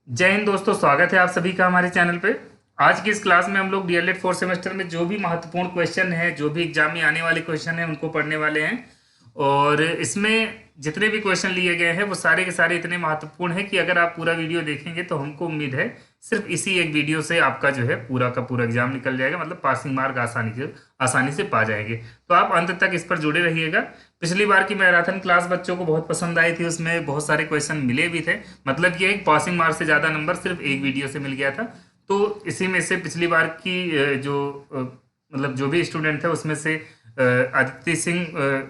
जय हिंद दोस्तों, स्वागत है आप सभी का हमारे चैनल पे। आज की इस क्लास में हम लोग डीएलएड फोर्थ सेमेस्टर में जो भी महत्वपूर्ण क्वेश्चन है, जो भी एग्जाम में आने वाले क्वेश्चन हैं, उनको पढ़ने वाले हैं। और इसमें जितने भी क्वेश्चन लिए गए हैं वो सारे के सारे इतने महत्वपूर्ण हैं कि अगर आप पूरा वीडियो देखेंगे तो हमको उम्मीद है सिर्फ इसी एक वीडियो से आपका जो है पूरा का पूरा एग्जाम निकल जाएगा, मतलब पासिंग मार्क आसानी से पा जाएंगे। तो आप अंत तक इस पर जुड़े रहिएगा। पिछली बार की मैराथन क्लास बच्चों को बहुत पसंद आई थी, उसमें बहुत सारे क्वेश्चन मिले भी थे। मतलब ये एक पासिंग मार्क से ज़्यादा नंबर सिर्फ एक वीडियो से मिल गया था। तो इसी में से पिछली बार की मतलब जो भी स्टूडेंट थे उसमें से आदित्य सिंह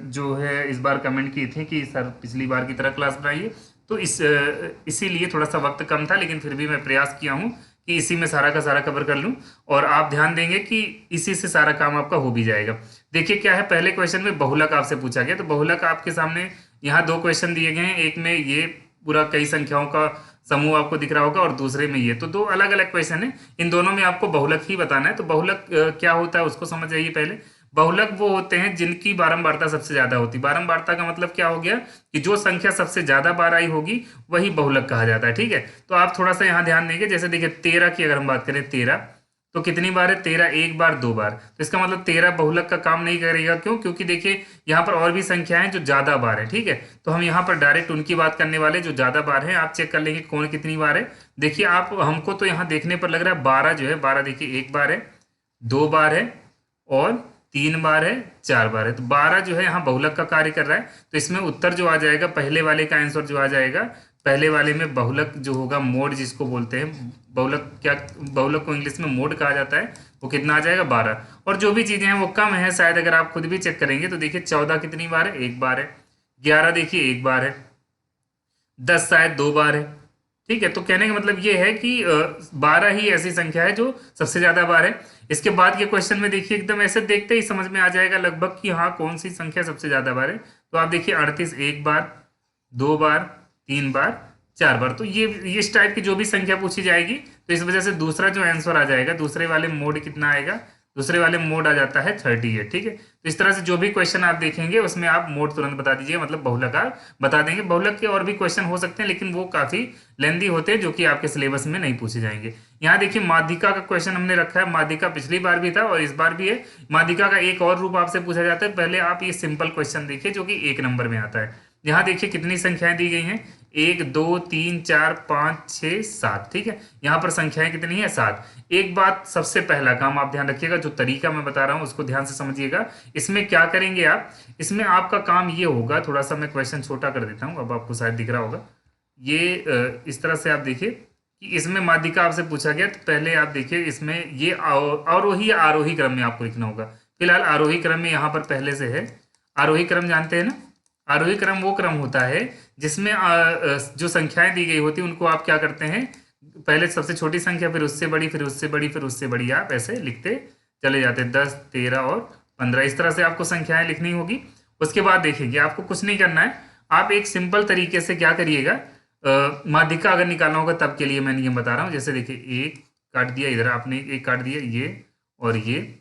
जो है इस बार कमेंट की थी कि सर पिछली बार की तरह क्लास बनाइए। तो इसीलिए थोड़ा सा वक्त कम था, लेकिन फिर भी मैं प्रयास किया हूँ कि इसी में सारा का सारा कवर कर लूँ। और आप ध्यान देंगे कि इसी से सारा काम आपका हो भी जाएगा। देखिए क्या है, पहले क्वेश्चन में बहुलक आपसे पूछा गया, तो बहुलक आपके सामने यहाँ दो क्वेश्चन दिए गए हैं। एक में ये पूरा कई संख्याओं का समूह आपको दिख रहा होगा और दूसरे में ये, तो दो अलग अलग क्वेश्चन है। इन दोनों में आपको बहुलक ही बताना है। तो बहुलक क्या होता है उसको समझ जाइए पहले। बहुलक वो होते हैं जिनकी बारंबारता सबसे ज्यादा होती है। बारंबारता का मतलब क्या हो गया कि जो संख्या सबसे ज्यादा बार आई होगी वही बहुलक कहा जाता है। ठीक है, तो आप थोड़ा सा यहाँ ध्यान देंगे। जैसे देखिए 13 की अगर हम बात करें, 13 तो कितनी बार है? 13 एक बार, दो बार। तो इसका मतलब 13 बहुलक का काम नहीं करेगा। क्यों? क्योंकि देखिए यहाँ पर और भी संख्याएं हैं जो ज्यादा बार है। ठीक है, तो हम यहाँ पर डायरेक्ट उनकी बात करने वाले जो ज्यादा बार है। आप चेक कर लेंगे कौन कितनी बार है। देखिए आप, हमको तो यहाँ देखने पर लग रहा है 12 जो है, 12 देखिए एक बार है, दो बार है और तीन बार है, चार बार है। तो 12 जो है यहाँ बहुलक का कार्य कर रहा है। तो इसमें उत्तर जो आ जाएगा, पहले वाले का आंसर जो आ जाएगा, पहले वाले में बहुलक जो होगा, मोड जिसको बोलते हैं, बहुलक क्या, बहुलक को इंग्लिश में मोड कहा जाता है, वो कितना आ जाएगा? 12। और जो भी चीजें हैं वो कम है शायद, अगर आप खुद भी चेक करेंगे तो देखिए 14 कितनी बार है? एक बार है। 11 देखिए एक बार है। 10 शायद दो बार है। ठीक है, तो कहने का मतलब ये है कि 12 ही ऐसी संख्या है जो सबसे ज्यादा बार है। इसके बाद के क्वेश्चन में देखिए एकदम ऐसे देखते ही समझ में आ जाएगा लगभग कि हाँ कौन सी संख्या सबसे ज्यादा बार है। तो आप देखिए 38 एक बार, दो बार, तीन बार, चार बार। तो ये इस टाइप की जो भी संख्या पूछी जाएगी तो इस वजह से दूसरा जो आंसर आ जाएगा, दूसरे वाले मोड कितना आएगा? दूसरे वाले मोड आ जाता है 38। ठीक है, तो इस तरह से जो भी क्वेश्चन आप देखेंगे उसमें आप मोड तुरंत बता दीजिएगा, मतलब बहुलक आप बता देंगे। बहुलक के और भी क्वेश्चन हो सकते हैं लेकिन वो काफी लेंदी होते हैं, जो कि आपके सिलेबस में नहीं पूछे जाएंगे। यहाँ देखिए माध्यिका का क्वेश्चन हमने रखा है। माध्यिका पिछली बार भी था और इस बार भी है। माध्यिका का एक और रूप आपसे पूछा जाता है। पहले आप ये सिंपल क्वेश्चन देखिए जो कि एक नंबर में आता है। यहाँ देखिए कितनी संख्याएं दी गई हैं, एक, दो, तीन, चार, पाँच, छः, सात। ठीक है, यहाँ पर संख्याएं कितनी है? सात। एक बात, सबसे पहला काम आप ध्यान रखिएगा, जो तरीका मैं बता रहा हूँ उसको ध्यान से समझिएगा। इसमें क्या करेंगे आप, इसमें आपका काम ये होगा, थोड़ा सा मैं क्वेश्चन छोटा कर देता हूँ, अब आपको शायद दिख रहा होगा। ये इस तरह से आप देखिए कि इसमें माध्यिका आपसे पूछा गया, तो पहले आप देखिए इसमें ये अवरोही या आरोही क्रम में आपको लिखना होगा। फिलहाल आरोही क्रम में यहाँ पर पहले से है। आरोही क्रम जानते हैं ना? आरोही क्रम वो क्रम होता है जिसमें जो संख्याएं दी गई होती है उनको आप क्या करते हैं, पहले सबसे छोटी संख्या, फिर उससे बड़ी, फिर उससे बड़ी, फिर उससे बड़ी, आप ऐसे लिखते चले जाते हैं। 10, 13 और 15, इस तरह से आपको संख्याएं लिखनी होगी। उसके बाद देखिए आपको कुछ नहीं करना है। आप एक सिंपल तरीके से क्या करिएगा, माध्यिका अगर निकालना होगा तब के लिए मैं नियम बता रहा हूँ। जैसे देखिए एक काट दिया इधर आपने, एक काट दिया ये, और ये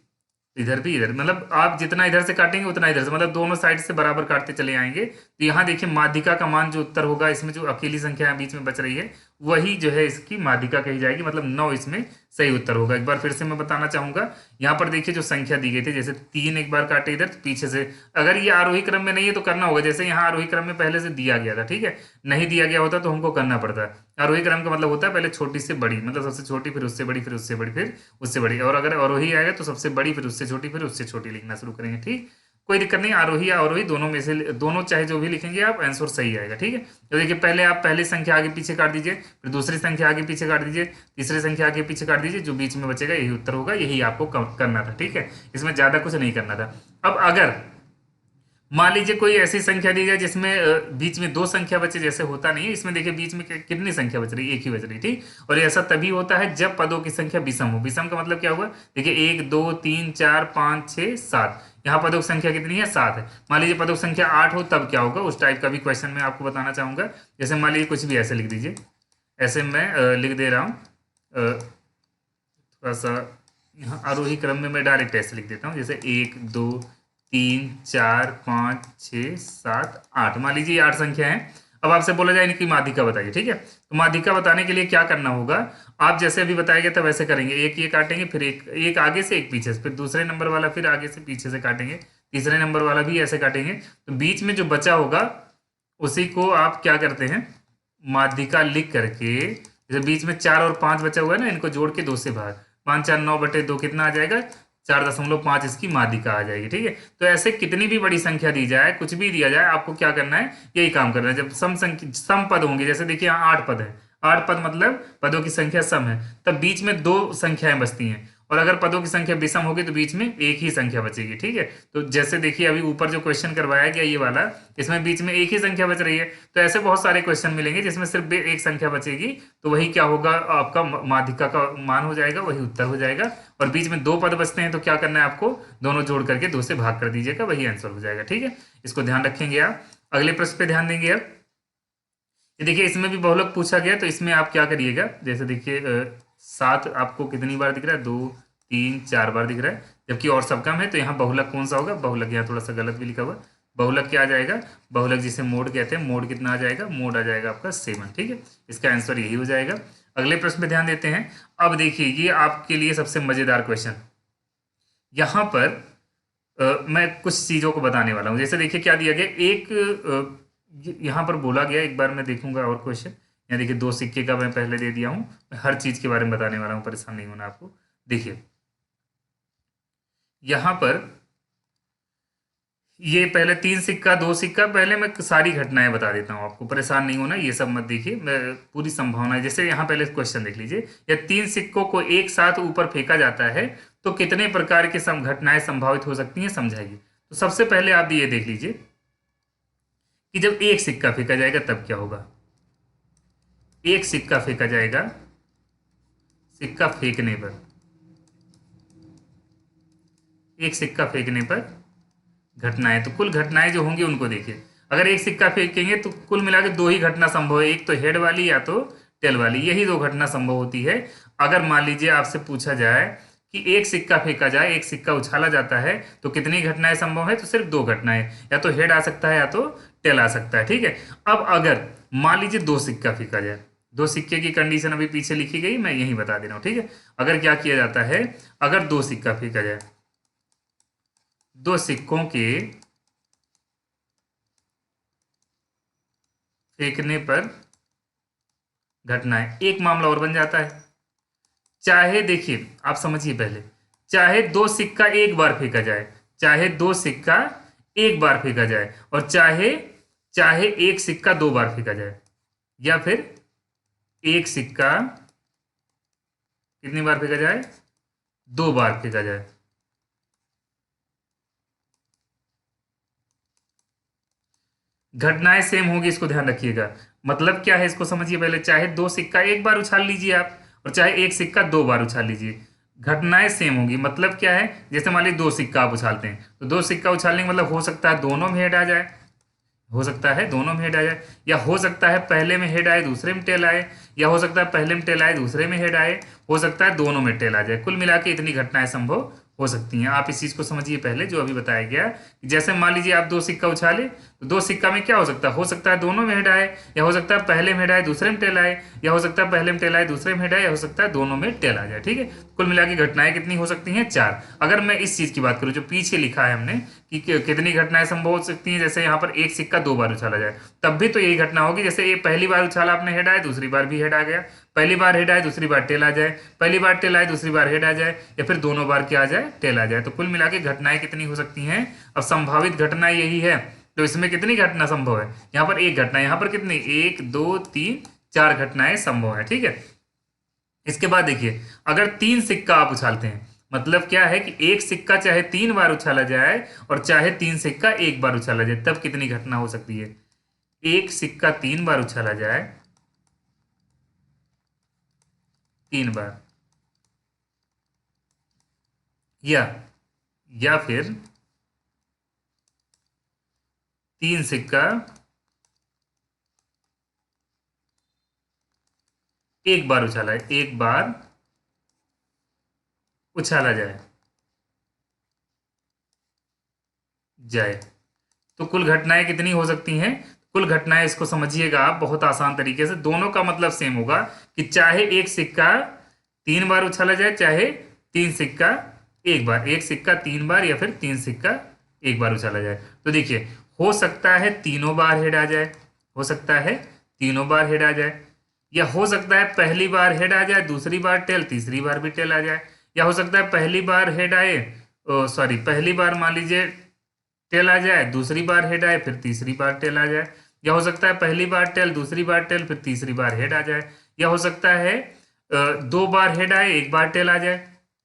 इधर भी, इधर, मतलब आप जितना इधर से काटेंगे उतना इधर से, मतलब दोनों साइड से बराबर काटते चले आएंगे। तो यहाँ देखिए माध्यिका का मान जो उत्तर होगा, इसमें जो अकेली संख्या बीच में बच रही है वही जो है इसकी माध्यिका कही जाएगी, मतलब 9 इसमें सही उत्तर होगा। एक बार फिर से मैं बताना चाहूंगा, यहाँ पर देखिए जो संख्या दी गई थी, जैसे 3 एक बार काटे इधर, तो पीछे से अगर ये आरोही क्रम में नहीं है तो करना होगा, जैसे यहाँ आरोही क्रम में पहले से दिया गया था। ठीक है, नहीं दिया गया होता तो हमको करना पड़ता है। आरोही क्रम का मतलब होता है पहले छोटी से बड़ी, मतलब सबसे छोटी, फिर उससे बड़ी, फिर उससे बड़ी, फिर उससे बड़ी। और अगर आरोही आएगा तो सबसे बड़ी, फिर उससे छोटी, फिर उससे छोटी लिखना शुरू करेंगे। ठीक, कोई दिक्कत नहीं, आरोही या अवरोही दोनों में से, दोनों चाहे जो भी लिखेंगे आप, आंसर सही आएगा। ठीक है, तो देखिए पहले आप पहली संख्या आगे पीछे काट दीजिए, फिर दूसरी संख्या आगे पीछे काट दीजिए, तीसरी संख्या आगे पीछे काट दीजिए, जो बीच में बचेगा यही उत्तर होगा, यही आपको करना था। ठीक है, इसमें ज्यादा कुछ नहीं करना था। अब अगर मान लीजिए कोई ऐसी संख्या दी जाए जिसमें बीच में दो संख्या बचे, जैसे होता नहीं है, इसमें देखिए बीच में कितनी संख्या बच रही है? एक ही बच रही। ठीक, और ऐसा तभी होता है जब पदों की संख्या विषम हो। विषम का मतलब क्या हुआ? देखिए एक, दो, तीन, चार, पाँच, छः, सात, यहाँ पदों की संख्या कितनी है? सात है। मान लीजिए पदों की संख्या 8 हो तब क्या होगा, उस टाइप का भी क्वेश्चन मैं आपको बताना चाहूंगा। जैसे मान लीजिए कुछ भी ऐसे लिख दीजिए, ऐसे मैं लिख दे रहा हूँ, थोड़ा सा यहाँ आरोही क्रम में मैं डायरेक्ट ऐसे लिख देता हूँ, जैसे एक, दो, तीन, चार, पाँच, छः, सात, आठ। मान लीजिए ये आठ संख्या है। अब आपसे बोला जाए इनकी माध्यिका बताइए, ठीक है। तो माध्यिका बताने के लिए क्या करना होगा, आप जैसे अभी बताया गया था वैसे करेंगे। एक ये काटेंगे, फिर एक आगे से एक पीछे से, फिर दूसरे नंबर वाला फिर आगे से पीछे से काटेंगे, तीसरे नंबर वाला भी ऐसे काटेंगे। तो बीच में जो बचा होगा उसी को आप क्या करते हैं, माध्यिका लिख करके, जैसे बीच में 4 और 5 बचा हुआ है ना, इनको जोड़ के 2 से भाग, 5 4 9/2 कितना आ जाएगा, 4.5 इसकी माध्यिका आ जाएगी, ठीक है। तो ऐसे कितनी भी बड़ी संख्या दी जाए, कुछ भी दिया जाए, आपको क्या करना है, यही काम करना है। जब सम पद होंगे, जैसे देखिए यहाँ 8 पद है, 8 पद मतलब पदों की संख्या सम है, तब बीच में 2 संख्याएं बचती हैं, और अगर पदों की संख्या विषम होगी तो बीच में एक ही संख्या बचेगी, ठीक है। तो जैसे देखिए अभी ऊपर जो क्वेश्चन करवाया गया ये वाला, इसमें बीच में एक ही संख्या बच रही है। तो ऐसे बहुत सारे क्वेश्चन मिलेंगे जिसमें सिर्फ एक संख्या बचेगी, तो वही क्या होगा, आपका माध्यिका का मान हो जाएगा, वही उत्तर हो जाएगा। और बीच में 2 पद बचते हैं तो क्या करना है आपको, दोनों जोड़ करके 2 से भाग कर दीजिएगा, वही आंसर हो जाएगा, ठीक है। इसको ध्यान रखेंगे आप। अगले प्रश्न पे ध्यान देंगे अब। ये देखिए इसमें भी बहुलक पूछा गया, तो इसमें आप क्या करिएगा, जैसे देखिए 7 आपको कितनी बार दिख रहा है, 2 3 4 बार दिख रहा है, जबकि और सब कम है। तो यहाँ बहुलक कौन सा होगा, बहुलक यहाँ थोड़ा सा गलत भी लिखा हुआ, बहुलक क्या आ जाएगा, बहुलक जिसे मोड कहते हैं, मोड कितना आ जाएगा, मोड आ जाएगा आपका 7, ठीक है। इसका आंसर यही हो जाएगा। अगले प्रश्न पे ध्यान देते हैं। अब देखिए ये आपके लिए सबसे मजेदार क्वेश्चन, यहाँ पर मैं कुछ चीज़ों को बताने वाला हूँ। जैसे देखिए क्या दिया गया, यहाँ पर बोला गया, एक बार मैं देखूंगा और क्वेश्चन। यहाँ देखिए 2 सिक्के का मैं पहले दे दिया हूँ, मैं हर चीज़ के बारे में बताने वाला हूँ, परेशान नहीं होना आपको। देखिए यहाँ पर ये पहले 3 सिक्का 2 सिक्का, पहले मैं सारी घटनाएं बता देता हूँ आपको, परेशान नहीं होना, ये सब मत देखिए, मैं पूरी संभावना है। जैसे यहाँ पहले क्वेश्चन देख लीजिए, या 3 सिक्कों को एक साथ ऊपर फेंका जाता है तो कितने प्रकार की घटनाएं संभावित हो सकती हैं, समझाइए। तो सबसे पहले आप ये देख लीजिए कि जब एक सिक्का फेंका जाएगा तब क्या होगा। एक सिक्का फेंका जाएगा, सिक्का फेंकने पर, एक सिक्का फेंकने पर घटनाएं, तो कुल घटनाएं जो होंगी उनको देखिए। अगर एक सिक्का फेंकेंगे तो कुल मिला के 2 ही घटना संभव है, एक तो हेड वाली या तो टेल वाली, यही 2 घटना संभव होती है। अगर मान लीजिए आपसे पूछा जाए कि एक सिक्का फेंका जाए, एक सिक्का उछाला जाता है, तो कितनी घटनाएं संभव है, तो सिर्फ 2 घटनाएं, या तो हेड आ सकता है या तो टेल आ सकता है, ठीक है। अब अगर मान लीजिए 2 सिक्का फेंका जाए, 2 सिक्के की कंडीशन अभी पीछे लिखी गई, मैं यही बता दे रहा हूँ, ठीक है। अगर क्या किया जाता है, अगर 2 सिक्का फेंका जाए, 2 सिक्कों के फेंकने पर घटनाएं, एक मामला और बन जाता है। चाहे देखिए आप समझिए पहले, चाहे 2 सिक्का एक बार फेंका जाए, चाहे 2 सिक्का एक बार फेंका जाए, और चाहे चाहे एक सिक्का 2 बार फेंका जाए, या फिर एक सिक्का कितनी बार फेंका जाए, 2 बार फेंका जाए। घटनाएं सेम होगी, इसको ध्यान रखिएगा। मतलब क्या है इसको समझिए पहले, चाहे 2 सिक्का एक बार उछाल लीजिए आप, और चाहे एक सिक्का 2 बार उछाल लीजिए, घटनाएं सेम होगी। मतलब क्या है, जैसे मान लीजिए 2 सिक्का आप उछालते हैं, तो 2 सिक्का उछालने का मतलब हो सकता है दोनों में हेड आ जाए, हो सकता है दोनों में हेड आ जाए, या हो सकता है पहले में हेड आए दूसरे में टेल आए, या हो सकता है पहले में टेल आए दूसरे में हेड आए, हो सकता है दोनों में टेल आ जाए। कुल मिला के इतनी घटनाएं संभव हो सकती हैं। आप इस चीज को समझिए पहले, जो अभी बताया गया कि जैसे मान लीजिए आप 2 सिक्का उछाले, तो 2 सिक्का में क्या हो सकता है दोनों में हेड आए, या हो सकता है पहले में हेड आए दूसरे में टेल आए, या हो सकता है पहले में टेल आए दूसरे में हेड आए, या हो सकता है दोनों में टेल आ जाए, ठीक है। कुल मिला के घटनाएं कितनी हो सकती हैं, 4। अगर मैं इस चीज की बात करूं जो पीछे लिखा है हमने कि कितनी घटनाएं संभव हो सकती हैं, जैसे यहाँ पर एक सिक्का 2 बार उछाला जाए, तब भी तो यही घटना होगी। जैसे ये पहली बार उछाला आपने हेड आए, दूसरी बार भी हेड आ गया, पहली बार हेड आए दूसरी बार टेल आ जाए, पहली बार टेल आए दूसरी बार हेड आ जाए, या फिर दोनों बार क्या आ जाए, टेल आ जाए। तो कुल मिला के घटनाएं कितनी हो सकती हैं। अब संभावित घटना यही है, तो इसमें कितनी घटना संभव है, यहाँ पर एक घटना, यहाँ पर कितनी, 1 2 3 4 घटनाएं संभव है, ठीक है। इसके बाद देखिए, अगर 3 सिक्का आप उछालते हैं, मतलब क्या है कि एक सिक्का चाहे 3 बार उछाला जाए और चाहे 3 सिक्का एक बार उछाला जाए, तब कितनी घटना हो सकती है। एक सिक्का 3 बार उछाला जाए, 3 बार, या फिर 3 सिक्का एक बार उछाला है, एक बार उछाला जाए, तो कुल घटनाएं कितनी हो सकती हैं। कुल घटनाएं इसको समझिएगा आप बहुत आसान तरीके से, दोनों का मतलब सेम होगा कि चाहे एक सिक्का 3 बार उछाला जाए, चाहे 3 सिक्का एक बार, एक सिक्का 3 बार या फिर 3 सिक्का एक बार उछाला जाए। तो देखिए, हो सकता है तीनों बार हेड आ जाए, हो सकता है तीनों बार हेड आ जाए, या हो सकता है पहली बार हेड आ जाए, दूसरी बार टेल, तीसरी बार भी टेल आ जाए, या हो सकता है पहली बार हेड आए, सॉरी पहली बार मान लीजिए टेल आ जाए, दूसरी बार हेड आए, फिर तीसरी बार टेल आ जाए, या हो सकता है पहली बार टेल, दूसरी बार टेल, फिर तीसरी बार हेड आ जाए, या हो सकता है 2 बार हेड आए, एक बार टेल आ जाए,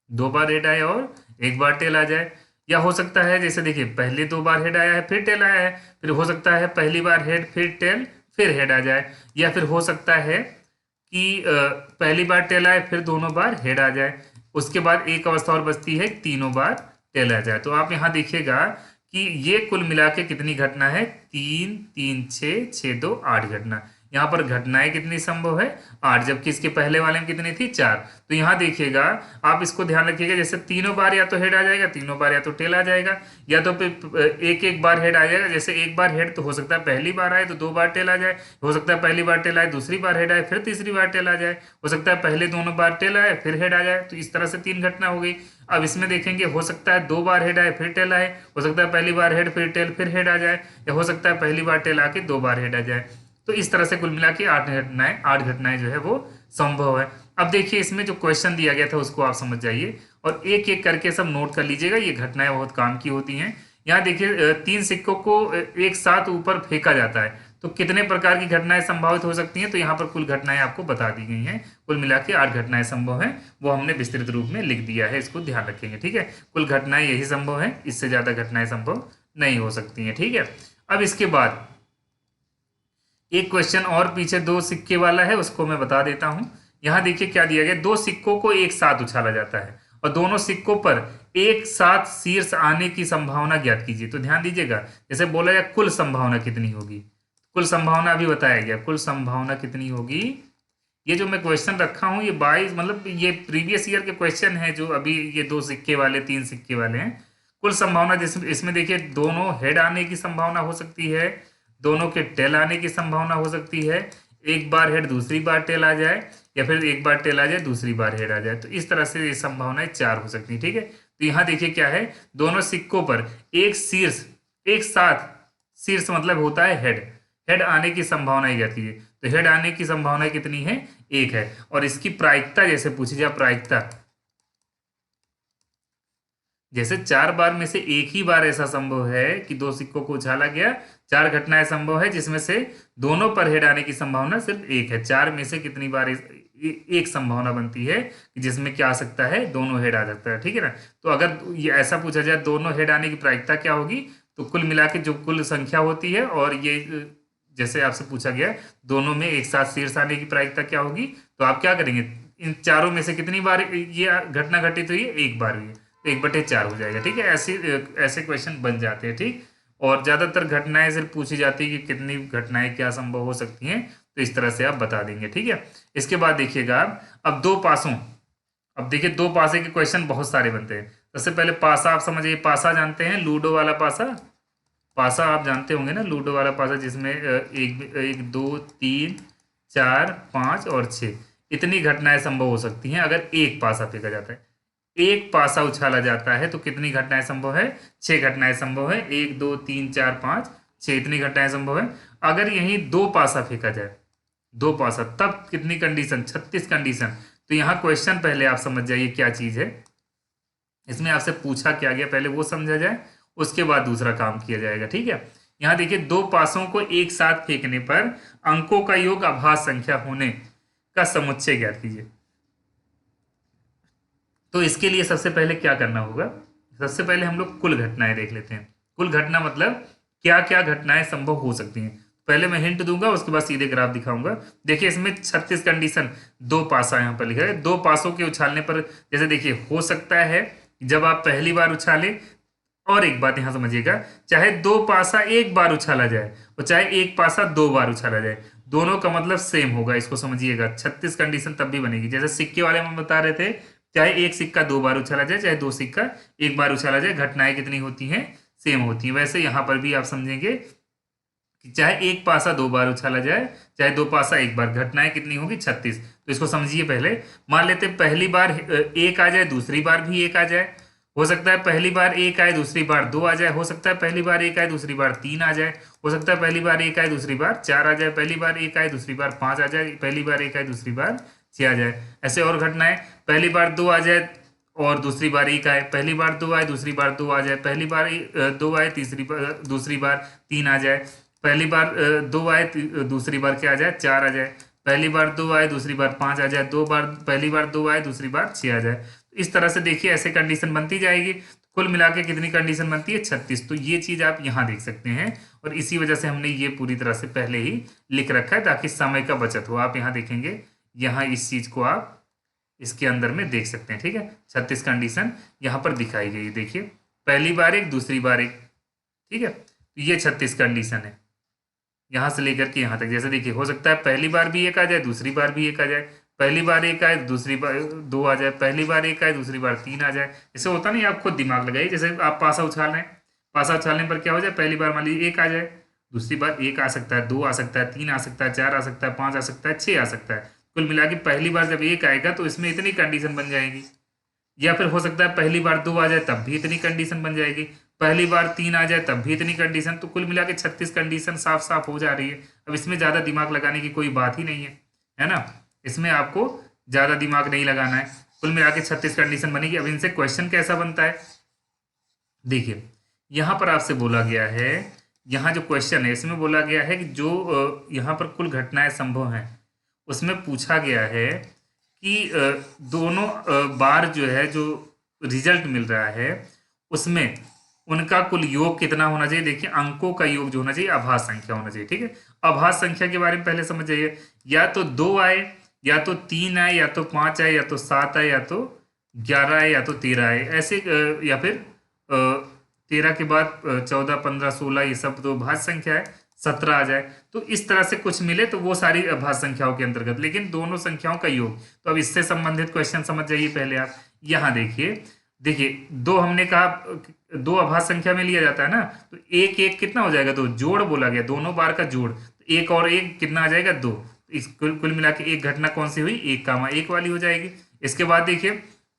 2 बार हेड आए और एक बार टेल आ जाए, या हो सकता है जैसे देखिए पहले 2 बार हेड आया है फिर टेल आया है, फिर हो सकता है पहली बार हेड फिर टेल फिर हेड आ जाए, या फिर हो सकता है कि पहली बार टेल आए फिर दोनों बार हेड आ जाए, उसके बाद एक अवस्था और बचती है तीनों बार टेल आ जाए। तो आप यहाँ देखिएगा कि ये कुल मिला के कितनी घटना है, 3 3 6 6 2 8 घटना। यहाँ पर घटनाएं कितनी संभव है, 8, जबकि इसके पहले वाले में कितनी थी, 4। तो यहाँ देखिएगा, आप इसको ध्यान रखिएगा, जैसे तीनों बार या तो हेड आ जाएगा, तीनों बार या तो टेल आ जाएगा, या तो फिर एक एक बार हेड आ जाएगा। जैसे एक बार हेड तो हो सकता है पहली बार आए तो 2 बार टेल आ जाए, हो सकता है पहली बार टेल आए, दूसरी बार हेड आए, फिर तीसरी बार टेल आ जाए, हो सकता है पहले दोनों बार टेल आए फिर हेड आ जाए। तो इस तरह से 3 घटना हो गई। अब इसमें देखेंगे, हो सकता है 2 बार हेड आए फिर टेल आए, हो सकता है पहली बार हेड फिर टेल फिर हेड आ जाए, या हो सकता है पहली बार टेल आके 2 बार हेड आ जाए। तो इस तरह से कुल मिला के 8 घटनाएं जो है वो संभव है। अब देखिए, इसमें जो क्वेश्चन दिया गया था उसको आप समझ जाइए और एक एक करके सब नोट कर लीजिएगा, ये घटनाएं बहुत काम की होती हैं। यहाँ देखिए 3 सिक्कों को एक साथ ऊपर फेंका जाता है, तो कितने प्रकार की घटनाएं संभावित हो सकती हैं, तो यहाँ पर कुल घटनाएं आपको बता दी गई हैं। कुल मिला के 8 घटनाएं संभव हैं, वो हमने विस्तृत रूप में लिख दिया है, इसको ध्यान रखेंगे। ठीक है, कुल घटनाएं यही संभव है, इससे ज्यादा घटनाएं संभव नहीं हो सकती हैं। ठीक है, अब इसके बाद एक क्वेश्चन और पीछे 2 सिक्के वाला है, उसको मैं बता देता हूं। यहां देखिए क्या दिया गया, 2 सिक्कों को एक साथ उछाला जाता है और दोनों सिक्कों पर एक साथ शीर्ष आने की संभावना ज्ञात कीजिए। तो ध्यान दीजिएगा, जैसे बोला जाए कुल संभावना कितनी होगी, कुल संभावना अभी बताया गया, कुल संभावना कितनी होगी। ये जो मैं क्वेश्चन रखा हूं ये 22 मतलब ये प्रीवियस ईयर के क्वेश्चन है, जो अभी ये 2 सिक्के वाले 3 सिक्के वाले हैं। कुल संभावना जिसमें इसमें देखिए दोनों हेड आने की संभावना हो सकती है, दोनों के टेल आने की संभावना हो सकती है, एक बार हेड दूसरी बार टेल आ जाए, या फिर एक बार टेल आ जाए दूसरी बार हेड आ जाए। तो इस तरह से ये संभावनाएं 4 हो सकती है। ठीक है, तो यहाँ देखिए क्या है, दोनों सिक्कों पर एक शीर्ष, एक साथ, शीर्ष मतलब होता है हेड, हेड आने की संभावना ज्ञात कीजिए। तो हेड आने की संभावना कितनी है, 1 है। और इसकी प्रायिकता जैसे पूछी जाए, प्रायिकता जैसे 4 बार में से एक ही बार ऐसा संभव है कि 2 सिक्कों को उछाला गया, 4 घटनाएं संभव है जिसमें से दोनों पर हेड आने की संभावना सिर्फ 1 है। 4 में से कितनी बार एक संभावना बनती है जिसमें क्या आ सकता है, दोनों हेड आ सकता है। ठीक है ना, तो अगर ये ऐसा पूछा जाए दोनों हेड आने की प्रायिकता क्या होगी, तो कुल मिला के जो कुल संख्या होती है, और ये जैसे आपसे पूछा गया दोनों में एक साथ शीर्ष आने की प्रायिकता क्या होगी, तो आप क्या करेंगे, इन चारों में से कितनी बार ये घटना घटित हुई है, एक बार हुई है, तो 1/4 हो जाएगा। ठीक है, ऐसे क्वेश्चन बन जाते हैं। ठीक, और ज्यादातर घटनाएं सिर्फ पूछी जाती है कि कितनी घटनाएं क्या संभव हो सकती हैं, तो इस तरह से आप बता देंगे। ठीक है, इसके बाद देखिएगा आप, अब 2 पासों, अब देखिए 2 पासे के क्वेश्चन बहुत सारे बनते हैं। सबसे पहले पासा आप समझिए, पासा जानते हैं, लूडो वाला पासा, पासा आप जानते होंगे ना, लूडो वाला पासा जिसमें 1 2 3 4 5 और 6 इतनी घटनाएं संभव हो सकती हैं अगर एक पासा फेंका जाता है। एक पासा उछाला जाता है तो कितनी घटनाएं संभव है, 6 घटनाएं संभव है, 1 2 3 4 5 6 इतनी घटनाएं संभव है। अगर यही 2 पासा फेंका जाए, 2 पासा, तब कितनी कंडीशन, 36 कंडीशन। तो यहाँ क्वेश्चन पहले आप समझ जाइए क्या चीज है, इसमें आपसे पूछा क्या गया पहले वो समझा जाए, उसके बाद दूसरा काम किया जाएगा। ठीक है, यहाँ देखिए 2 पासों को एक साथ फेंकने पर अंकों का योग अभाज्य संख्या होने का समुच्चय ज्ञात कीजिए। तो इसके लिए सबसे पहले क्या करना होगा, सबसे पहले हम लोग कुल घटनाएं देख लेते हैं। कुल घटना मतलब क्या क्या घटनाएं संभव हो सकती हैं। पहले मैं हिंट दूंगा, उसके बाद सीधे ग्राफ दिखाऊंगा। देखिए इसमें 36 कंडीशन, 2 पासा यहाँ पर लिखा है। 2 पासों के उछालने पर जैसे देखिए हो सकता है जब आप पहली बार उछाले, और एक बात यहां समझिएगा, चाहे 2 पासा एक बार उछाला जाए और चाहे 1 पासा 2 बार उछाला जाए, दोनों का मतलब सेम होगा, इसको समझिएगा। 36 कंडीशन तब भी बनेगी, जैसे सिक्के वाले में बता रहे थे, चाहे एक सिक्का 2 बार उछाला जाए, चाहे 2 सिक्का 1 बार उछाला जाए, घटनाएं कितनी होती हैं, सेम होती हैं। वैसे यहां पर भी आप समझेंगे कि चाहे एक पासा 2 बार उछाला जाए, चाहे 2 पासा 1 बार, घटनाएं कितनी होगी 36। तो इसको समझिए पहले। मान लेते हैं पहली बार एक आ जाए, दूसरी बार भी एक आ जाए। हो सकता है पहली बार एक आए, दूसरी बार 2 आ जाए। हो सकता है पहली बार एक आए, दूसरी बार 3 आ जाए। हो सकता है पहली बार एक आए, दूसरी बार 4 आ जाए। पहली बार एक आए, दूसरी बार 5 आ जाए। पहली बार एक आए, दूसरी बार 6 आ जाए। ऐसे और घटनाएं, पहली बार 2 आ जाए और दूसरी बार 1 आए। पहली बार 2 आए, दूसरी बार 2 आ जाए। पहली बार 2 आए, तीसरी बार दूसरी बार 3 आ जाए। पहली बार 2 आए, दूसरी बार क्या आ जाए 4 आ जाए। पहली बार 2 आए, दूसरी बार 5 आ जाए। दो बार पहली बार 2 आए, दूसरी बार 6 आ जाए। इस तरह से देखिए ऐसे कंडीशन बनती जाएगी। कुल मिला के कितनी कंडीशन बनती है 36। तो ये चीज आप यहाँ देख सकते हैं और इसी वजह से हमने ये पूरी तरह से पहले ही लिख रखा है ताकि समय का बचत हो। आप यहाँ देखेंगे, यहाँ इस चीज को आप इसके अंदर में देख सकते हैं। ठीक है, 36 कंडीशन यहाँ पर दिखाई गई। देखिए पहली बार एक, दूसरी बार एक। ठीक है, तो ये 36 कंडीशन है यहाँ से लेकर के यहाँ तक। जैसे देखिए हो सकता है पहली बार भी एक आ जाए, दूसरी बार भी एक आ जाए। पहली बार एक आए, दूसरी बार 2 आ जाए। पहली बार एक आए, दूसरी बार 3 आ जाए। ऐसे होता नहीं, आप खुद दिमाग लगाइए। जैसे आप पासा उछाल रहे हैं, पासा उछालने पर क्या हो जाए, पहली बार मान लीजिए 1 आ जाए, दूसरी बार 1 आ सकता है, 2 आ सकता है, 3 आ सकता है, 4 आ सकता है, 5 आ सकता है, 6 आ सकता है। कुल मिला के पहली बार जब 1 आएगा तो इसमें इतनी कंडीशन बन जाएगी। या फिर हो सकता है पहली बार 2 आ जाए तब भी इतनी कंडीशन बन जाएगी। पहली बार 3 आ जाए तब भी इतनी कंडीशन। तो कुल मिला के 36 कंडीशन साफ साफ हो जा रही है। अब इसमें ज़्यादा दिमाग लगाने की कोई बात ही नहीं है ना। इसमें आपको ज़्यादा दिमाग नहीं लगाना है। कुल मिला के 36 कंडीशन बनेगी। अब इनसे क्वेश्चन कैसा बनता है देखिए, यहाँ पर आपसे बोला गया है, यहाँ जो क्वेश्चन है इसमें बोला गया है कि जो यहाँ पर कुल घटनाएं संभव हैं उसमें पूछा गया है कि दोनों बार जो है जो रिजल्ट मिल रहा है उसमें उनका कुल योग कितना होना चाहिए। देखिए अंकों का योग जो होना चाहिए आभास संख्या होना चाहिए। ठीक है, आभास संख्या के बारे में पहले समझ जाइए। या तो 2 आए, या तो 3 आए, या तो 5 आए, या तो 7 आए, या तो 11 आए, या तो 13 आए। ऐसे या फिर 13 के बाद 14, 15, 16 ये सब तो भाज्य संख्या है, 17 आ जाए। तो इस तरह से कुछ मिले तो वो सारी भाज्य संख्याओं के अंतर्गत, लेकिन दोनों संख्याओं का योग। तो अब इससे संबंधित क्वेश्चन समझ जाइए पहले आप। यहाँ देखिए दो हमने कहा, दो अभाज्य संख्या में लिया जाता है ना, तो एक एक कितना हो जाएगा, दो। जोड़ बोला गया, दोनों बार का जोड़। तो एक और एक कितना आ जाएगा, 2। इस कुल मिला के एक घटना कौन सी हुई, 1, 1 वाली हो जाएगी। इसके बाद देखिए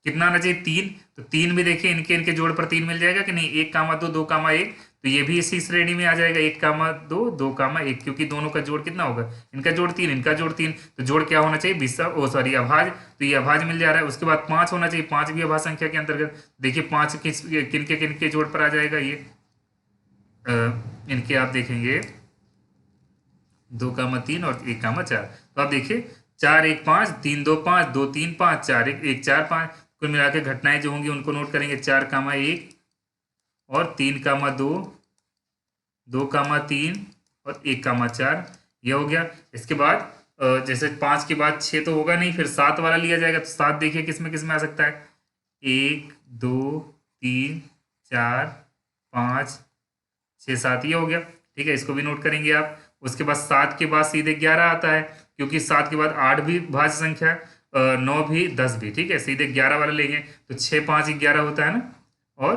कितना आना चाहिए, 3। तो 3 भी देखिए इनके इनके जोड़ पर 3 मिल जाएगा कि नहीं, 1, 2, 2, 1। तो ये भी इसी श्रेणी में आ जाएगा, 1, 2, 2, 1, क्योंकि दोनों का जोड़ कितना होगा, इनका जोड़ 3, इनका जोड़ 3। तो जोड़ क्या होना चाहिए, अभाज्य। तो ये अभाज्य मिल जा रहा है। उसके बाद 5 होना चाहिए, 5 भी अभाज्य संख्या के अंतर्गत। देखिए 5 किनके किनके जोड़ पर आ जाएगा, ये इनके आप देखेंगे 2, 3 और 1, 4। तो आप देखिए 4, 1, 5, 3, 2, 5, 2, 3, 5, 4, 1, 4, 5। कुल मिला के घटनाएं जो होंगी उनको नोट करेंगे, 4, 1 और 3, 2, 2, 3 और 1, 4। ये हो गया। इसके बाद जैसे 5 के बाद 6 तो होगा नहीं, फिर 7 वाला लिया जाएगा। तो 7 देखिए किसमें किसमें आ सकता है, 1, 2, 3, 4, 5, 6, 7। ये हो गया। ठीक है, इसको भी नोट करेंगे आप। उसके बाद 7 के बाद सीधे 11 आता है, क्योंकि 7 के बाद 8 भी भाज्य संख्या, 9 भी, 10 भी। ठीक है, सीधे 11 वाला लेंगे तो 6, 5, 11 होता है ना, और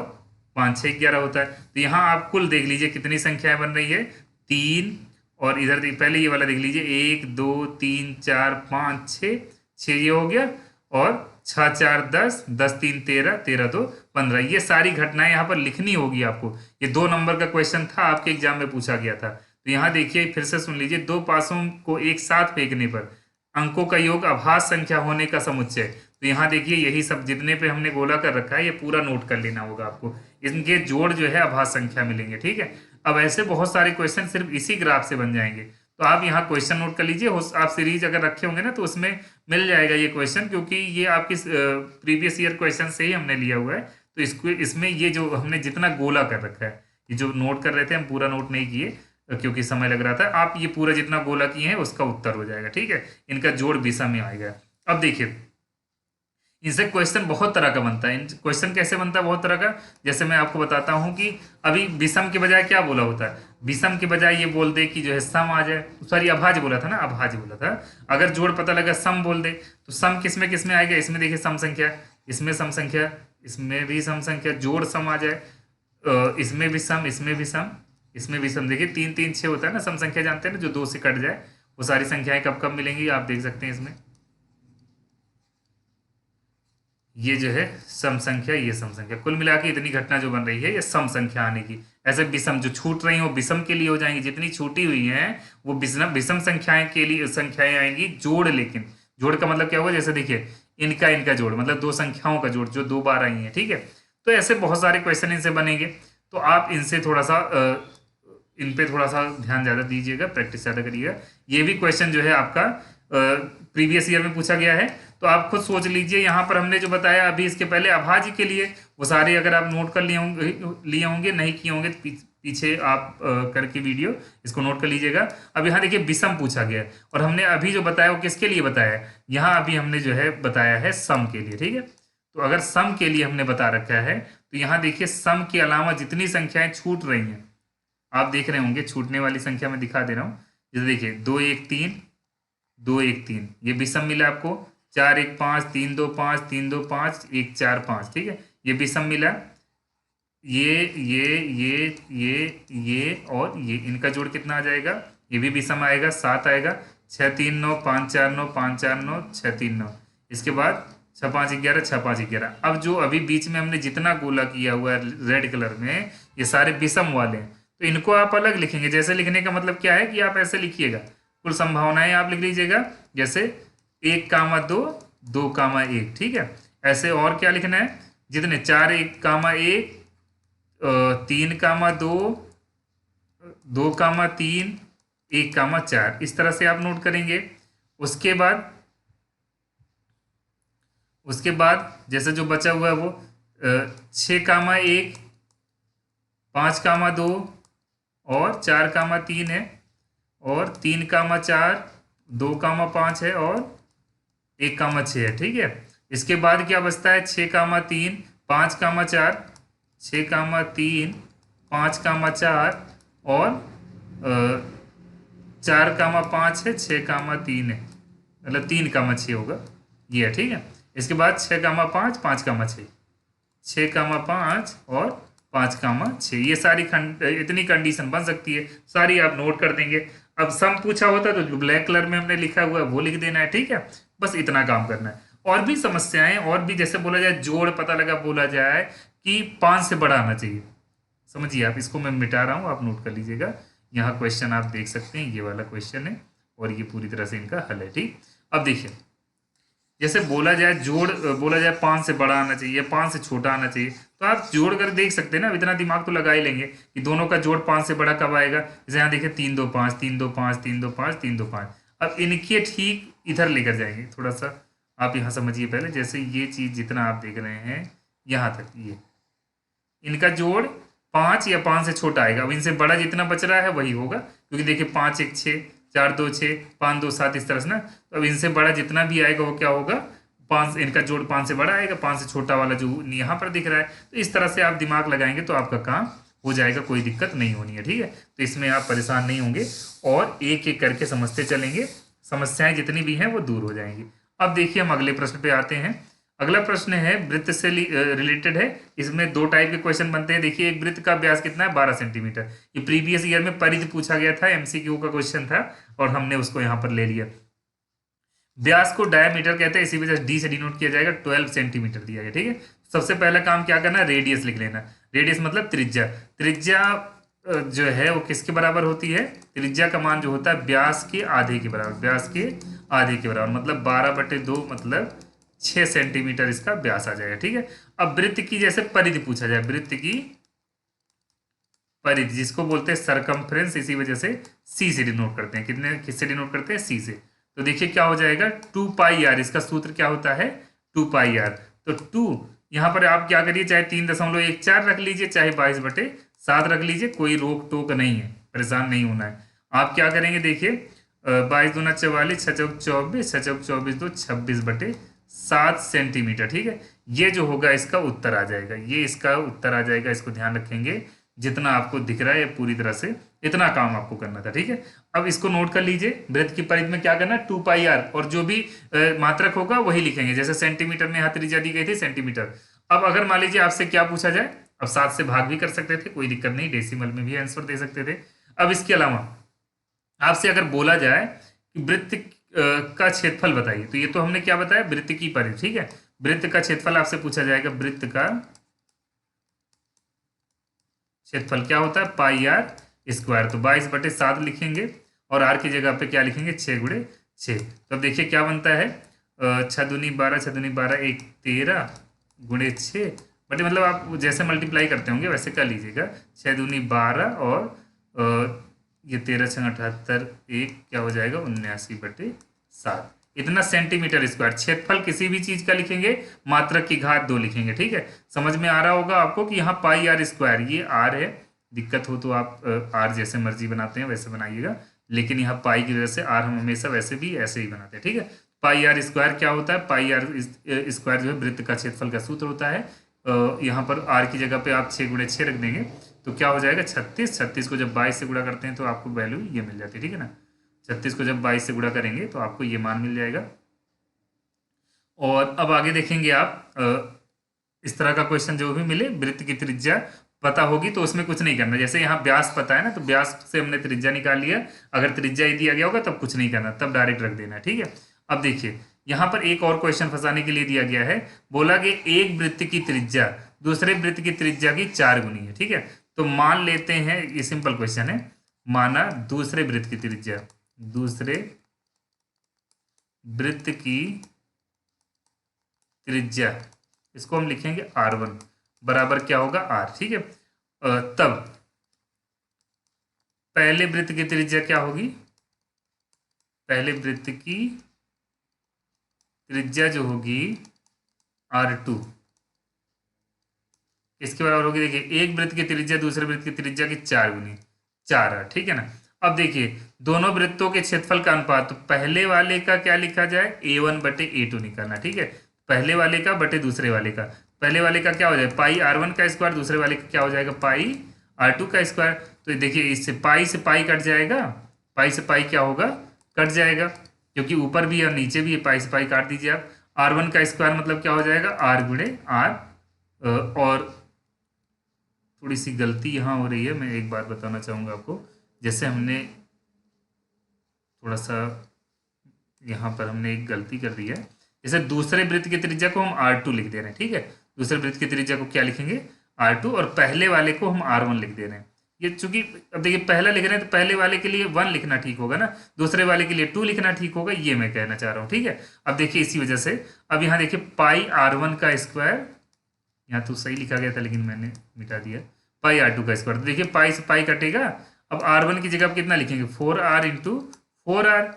5, 6, 11 होता है। तो यहाँ आप कुल देख लीजिए कितनी संख्याएं बन रही है, 3। और इधर पहले ये वाला देख लीजिए, 1, 2, 3, 4, 5, 6, 6 ये हो गया। और 6, 4, 10, 10, 3, 13, 13, 2, 15। ये सारी घटनाएं यहाँ पर लिखनी होगी आपको। ये 2 नंबर का क्वेश्चन था, आपके एग्जाम में पूछा गया था। तो यहाँ देखिए फिर से सुन लीजिए, 2 पासों को एक साथ फेंकने पर अंकों का योग अभाज्य संख्या होने का समुच्चय। तो यहाँ देखिए यही सब जितने पे हमने गोला कर रखा है ये पूरा नोट कर लेना होगा आपको। इनके जोड़ जो है अभाज्य संख्या मिलेंगे। ठीक है, अब ऐसे बहुत सारे क्वेश्चन सिर्फ इसी ग्राफ से बन जाएंगे। तो आप यहाँ क्वेश्चन नोट कर लीजिए। आप सीरीज अगर रखे होंगे ना तो उसमें मिल जाएगा ये क्वेश्चन, क्योंकि ये आपकी प्रीवियस ईयर क्वेश्चन से ही हमने लिया हुआ है। तो इसको इसमें ये जो हमने जितना गोला कर रखा है, ये जो नोट कर रहे थे हम पूरा नोट नहीं किए क्योंकि समय लग रहा था। आप ये पूरा जितना गोला किए हैं उसका उत्तर हो जाएगा। ठीक है, इनका जोड़ विषम में आएगा। अब देखिए इनसे क्वेश्चन बहुत तरह का बनता है। क्वेश्चन कैसे बनता है बहुत तरह का, जैसे मैं आपको बताता हूं कि अभी विषम के बजाय क्या बोला होता है, विषम के बजाय ये बोल दे कि जो है सम आ जाए। सॉरी अभाज्य बोला था ना, अभाज्य बोला था। अगर जोड़ पता लगा सम बोल दे तो सम किसमें किसमें आएगा, इसमें देखिए सम संख्या, इसमें सम संख्या, इसमें भी सम संख्या, जोड़ सम आ जाए, इसमें भी सम, इसमें भी सम, इसमें विषम देखिए 3 3 6 होता है ना, सम संख्या जानते हैं ना, जो 2 से कट जाए, वो सारी संख्याएं कब कब मिलेंगी आप देख सकते हैं इसमें। ये जो है सम संख्या, ये सम संख्या, कुल मिला के इतनी घटना जो बन रही है ये सम संख्या आने की। ऐसे विषम जो छूट रही हैं वो विषम के लिए हो जाएंगी, जितनी छूटी हुई हैं वो विषम विषम संख्याएं के लिए संख्याएं आएंगी जोड़। लेकिन जोड़ का मतलब क्या होगा, जैसे देखिए इनका इनका जोड़ मतलब दो संख्याओं का जोड़ जो 2 बार आई है, ठीक है। तो ऐसे बहुत सारे क्वेश्चन इनसे बनेंगे, तो आप इनसे थोड़ा सा इन पे थोड़ा सा ध्यान ज़्यादा दीजिएगा, प्रैक्टिस ज़्यादा करिएगा। ये भी क्वेश्चन जो है आपका प्रीवियस ईयर में पूछा गया है, तो आप खुद सोच लीजिए। यहाँ पर हमने जो बताया अभी इसके पहले अभाज्य के लिए, वो सारे अगर आप नोट कर लिए होंगे नहीं किए होंगे तो पीछे आप करके वीडियो इसको नोट कर लीजिएगा। अब यहाँ देखिए विषम पूछा गया है, और हमने अभी जो बताया वो किसके लिए बताया है, यहाँ अभी हमने जो है बताया है सम के लिए, ठीक है। तो अगर सम के लिए हमने बता रखा है, तो यहाँ देखिए सम के अलावा जितनी संख्याएं छूट रही हैं आप देख रहे होंगे, छूटने वाली संख्या मैं दिखा दे रहा हूँ। जैसे देखिए 2 1 3 2 1 3, ये विषम मिला आपको। 4 1 5 3 2 5 3 2 5 1 4 5, ठीक है, ये विषम मिला। ये और ये इनका जोड़ कितना आ जाएगा, ये भी विषम आएगा, 7 आएगा। 6 3 9 5 4 9 5 4 9 6 3 9, इसके बाद 6 5 11 6 5 11। अब जो अभी बीच में हमने जितना गोला किया हुआ है रेड कलर में, ये सारे विषम वाले हैं, तो इनको आप अलग लिखेंगे। जैसे लिखने का मतलब क्या है कि आप ऐसे लिखिएगा, कुल संभावनाएं आप लिख लीजिएगा, जैसे 1 कामा 2 2 कामा 1, ठीक है। ऐसे और क्या लिखना है, जितने 4 1 कामा 1 3 कामा 2 2 कामा 3 1 कामा 4, इस तरह से आप नोट करेंगे। उसके बाद जैसे जो बचा हुआ है वो 6 कामा 1 5 कामा 2 और 4 कामा 3 है, और 3 कामा 4 2 कामा 5 है, और 1 कामा 6 है, ठीक है। इसके बाद क्या बचता है, 6 कामा 3 5 कामा 4 6 कामा 3 5 कामा 4 और 4 कामा 5 है, 6 कामा 3 है, मतलब 3 कामा 6 होगा ये है, ठीक है। इसके बाद 6 कामा 5 5 कामा 6 6 कामा 5 और 5 कामा 6, ये सारी इतनी कंडीशन बन सकती है, सारी आप नोट कर देंगे। अब सम पूछा होता तो जो ब्लैक कलर में हमने लिखा हुआ है वो लिख देना है, ठीक है। बस इतना काम करना है। और भी समस्याएं, और भी जैसे बोला जाए जोड़ पता लगा बोला जाए कि 5 से बड़ा आना चाहिए, समझिए आप, इसको मैं मिटा रहा हूँ, आप नोट कर लीजिएगा। यहाँ क्वेश्चन आप देख सकते हैं, ये वाला क्वेश्चन है और ये पूरी तरह से इनका हल है, ठीक। अब देखिए जैसे बोला जाए जोड़, बोला जाए 5 से बड़ा आना चाहिए, 5 से छोटा आना चाहिए, तो आप जोड़ कर देख सकते हैं ना, इतना दिमाग तो लगा ही लेंगे कि दोनों का जोड़ 5 से बड़ा कब आएगा। जैसे यहाँ देखिए 3 2 5 3 2 5 3 2 5 3 2 5। अब इनके ठीक इधर लेकर जाएंगे, थोड़ा सा आप यहाँ समझिए पहले। जैसे ये चीज़ जितना आप देख रहे हैं यहाँ तक, ये इनका जोड़ 5 या 5 से छोटा आएगा। अब इनसे बड़ा जितना बच रहा है वही होगा, क्योंकि देखिए 5 1 6 4 2 6 5 2 7, इस तरह से ना। तो अब इनसे बड़ा जितना भी आएगा वो क्या होगा, 5, इनका जोड़ 5 से बड़ा आएगा, 5 से छोटा वाला जो यहाँ पर दिख रहा है। तो इस तरह से आप दिमाग लगाएंगे तो आपका काम हो जाएगा, कोई दिक्कत नहीं होनी है, ठीक है। तो इसमें आप परेशान नहीं होंगे और एक एक करके समझते चलेंगे, समस्याएं जितनी भी हैं वो दूर हो जाएंगी। अब देखिए हम अगले प्रश्न पे आते हैं। अगला प्रश्न है वृत्त से रिलेटेड है। इसमें 2 टाइप के क्वेश्चन बनते हैं। देखिए एक वृत्त का व्यास कितना है, 12 सेंटीमीटर। ये प्रीवियस ईयर में परिधि पूछा गया था, एमसीक्यू का क्वेश्चन था और हमने उसको यहाँ पर ले लिया। व्यास को डायमीटर कहते हैं, इसी वजह से डी से डिनोट किया जाएगा, 12 सेंटीमीटर दिया गया, ठीक है। सबसे पहला काम क्या करना है, रेडियस लिख लेना। रेडियस मतलब त्रिज्या। त्रिज्या जो है वो किसके बराबर होती है, त्रिज्या का मान जो होता है व्यास के आधे के बराबर, व्यास के आधे के बराबर, मतलब 12/2 मतलब 6 सेंटीमीटर इसका व्यास आ जाएगा, ठीक है। अब वृत्त की जैसे परिधि पूछा जाए, वृत्त की परिधि जिसको बोलते हैं सरकमफ्रेंस, इसी वजह से सी से डिनोट करते हैं। किससे डिनोट करते हैं, सी से। तो देखिए क्या हो जाएगा, 2πr, इसका सूत्र क्या होता है 2πr। तो 2 यहाँ पर आप क्या करिए, चाहे 3.14 रख लीजिए, चाहे 22/7 रख लीजिए, कोई रोक टोक नहीं है, परेशान नहीं होना है। आप क्या करेंगे, देखिए 22 दूना 44 6 चौक 24 6 चौक 24 तो 26/7 सेंटीमीटर, ठीक है। ये जो होगा इसका उत्तर आ जाएगा, ये इसका उत्तर आ जाएगा, इसको ध्यान रखेंगे। जितना आपको दिख रहा है पूरी तरह से इतना काम आपको करना था, ठीक है। अब इसको नोट कर लीजिए, वृत्त की परिधि में क्या करना है 2πr, और जो भी मात्रक होगा वही लिखेंगे। जैसे सेंटीमीटर में यहाँ त्रिज्या दी गई थी सेंटीमीटर। अब अगर मान लीजिए आपसे क्या पूछा जाए, अब 7 से भाग भी कर सकते थे, कोई दिक्कत नहीं, डेसिमल में भी आंसर दे सकते थे। अब इसके अलावा आपसे अगर बोला जाए कि वृत्त का क्षेत्रफल बताइए, तो ये तो हमने क्या बताया, वृत्त की परिधि, ठीक है। वृत्त का क्षेत्रफल आपसे पूछा जाएगा, वृत्त का क्षेत्रफल क्या होता है, पाई आर स्क्वायर। तो 22/7 लिखेंगे और आर की जगह पे क्या लिखेंगे, 6 × 6। तो अब देखिए क्या बनता है, 6×2 = 12, 6×2 = 1 13 गुणे 6 बटे, मतलब आप जैसे मल्टीप्लाई करते होंगे वैसे कर लीजिएगा। 6×2 = 12 और ये 13×6 = 78, एक क्या हो जाएगा 79/7। इतना सेंटीमीटर स्क्वायर क्षेत्रफल किसी भी चीज का लिखेंगे, मात्रक की घात 2 लिखेंगे, ठीक है। समझ में आ रहा होगा आपको कि यहाँ पाई आर स्क्वायर, ये आर है, दिक्कत हो तो आप आर जैसे मर्जी बनाते हैं वैसे बनाइएगा, लेकिन यहाँ पाई की वजह से आर हम हमेशा वैसे भी ऐसे ही बनाते हैं, ठीक है। पाई आर स्क्वायर क्या होता है, पाई आर स्क्वायर जो है वृत्त का क्षेत्रफल का सूत्र होता है। यहाँ पर आर की जगह पे आप 6 × 6 रख देंगे तो क्या हो जाएगा 36। 36 को जब 22 से गुणा करते हैं तो आपको वैल्यू ये मिल जाती है, ठीक है ना। 36 को जब 22 से गुणा करेंगे तो आपको ये मान मिल जाएगा। और अब आगे देखेंगे आप, इस तरह का क्वेश्चन जो भी मिले, वृत्त की त्रिज्या पता होगी तो उसमें कुछ नहीं करना। जैसे यहाँ व्यास पता है ना, तो व्यास से हमने त्रिज्या निकाल लिया। अगर त्रिज्या ही दिया गया होगा तब कुछ नहीं करना, तब डायरेक्ट रख देना, ठीक है। अब देखिए यहाँ पर एक और क्वेश्चन फंसाने के लिए दिया गया है, बोला कि एक वृत्त की त्रिज्या दूसरे वृत्त की त्रिज्या की 4 गुनी है, ठीक है। तो मान लेते हैं, ये सिंपल क्वेश्चन है, माना दूसरे वृत्त की त्रिज्या, दूसरे वृत्त की त्रिज्या, इसको हम लिखेंगे R1 बराबर क्या होगा R, ठीक है। तब पहले वृत्त की त्रिज्या क्या होगी, पहले वृत्त की त्रिज्या जो होगी R2 इसके बराबर होगी, देखिए एक वृत्त की त्रिज्या दूसरे वृत्त की त्रिज्या की 4 गुनी 4R, ठीक है ना। अब देखिए दोनों वृत्तों के क्षेत्रफल का अनुपात, तो पहले वाले का क्या लिखा जाए, A1/A2 निकालना, ठीक है। पहले वाले का बटे दूसरे वाले का, पहले वाले का क्या हो जाए पाई R1 का स्क्वायर, दूसरे वाले का क्या हो जाएगा पाई R2 का स्क्वायर। तो देखिए इससे पाई कट जाएगा, पाई से पाई क्या होगा कट जाएगा, क्योंकि ऊपर भी और नीचे भी पाई से पाई काट दीजिए आप। R1 का स्क्वायर मतलब क्या हो जाएगा R×R। और थोड़ी सी गलती यहाँ हो रही है, मैं एक बात बताना चाहूँगा आपको। जैसे हमने थोड़ा सा यहाँ पर हमने एक गलती कर दी है, जैसे दूसरे वृत्त की त्रिज्या को हम R2 लिख दे रहे हैं, ठीक है। दूसरे वृत्त की त्रिज्या को क्या लिखेंगे R2, और पहले वाले को हम R1 लिख दे रहे हैं। ये चूंकि अब देखिए पहला लिख रहे हैं तो पहले वाले के लिए 1 लिखना ठीक होगा ना, दूसरे वाले के लिए 2 लिखना ठीक होगा, ये मैं कहना चाह रहा हूँ, ठीक है। अब देखिए इसी वजह से अब यहाँ देखिए पाई R1 का स्क्वायर, यहाँ तो सही लिखा गया था लेकिन मैंने मिटा दिया, पाई R2 का स्क्वायर। तो देखिए पाई से पाई कटेगा, अब R1 की जगह आप कितना लिखेंगे 4R×4R,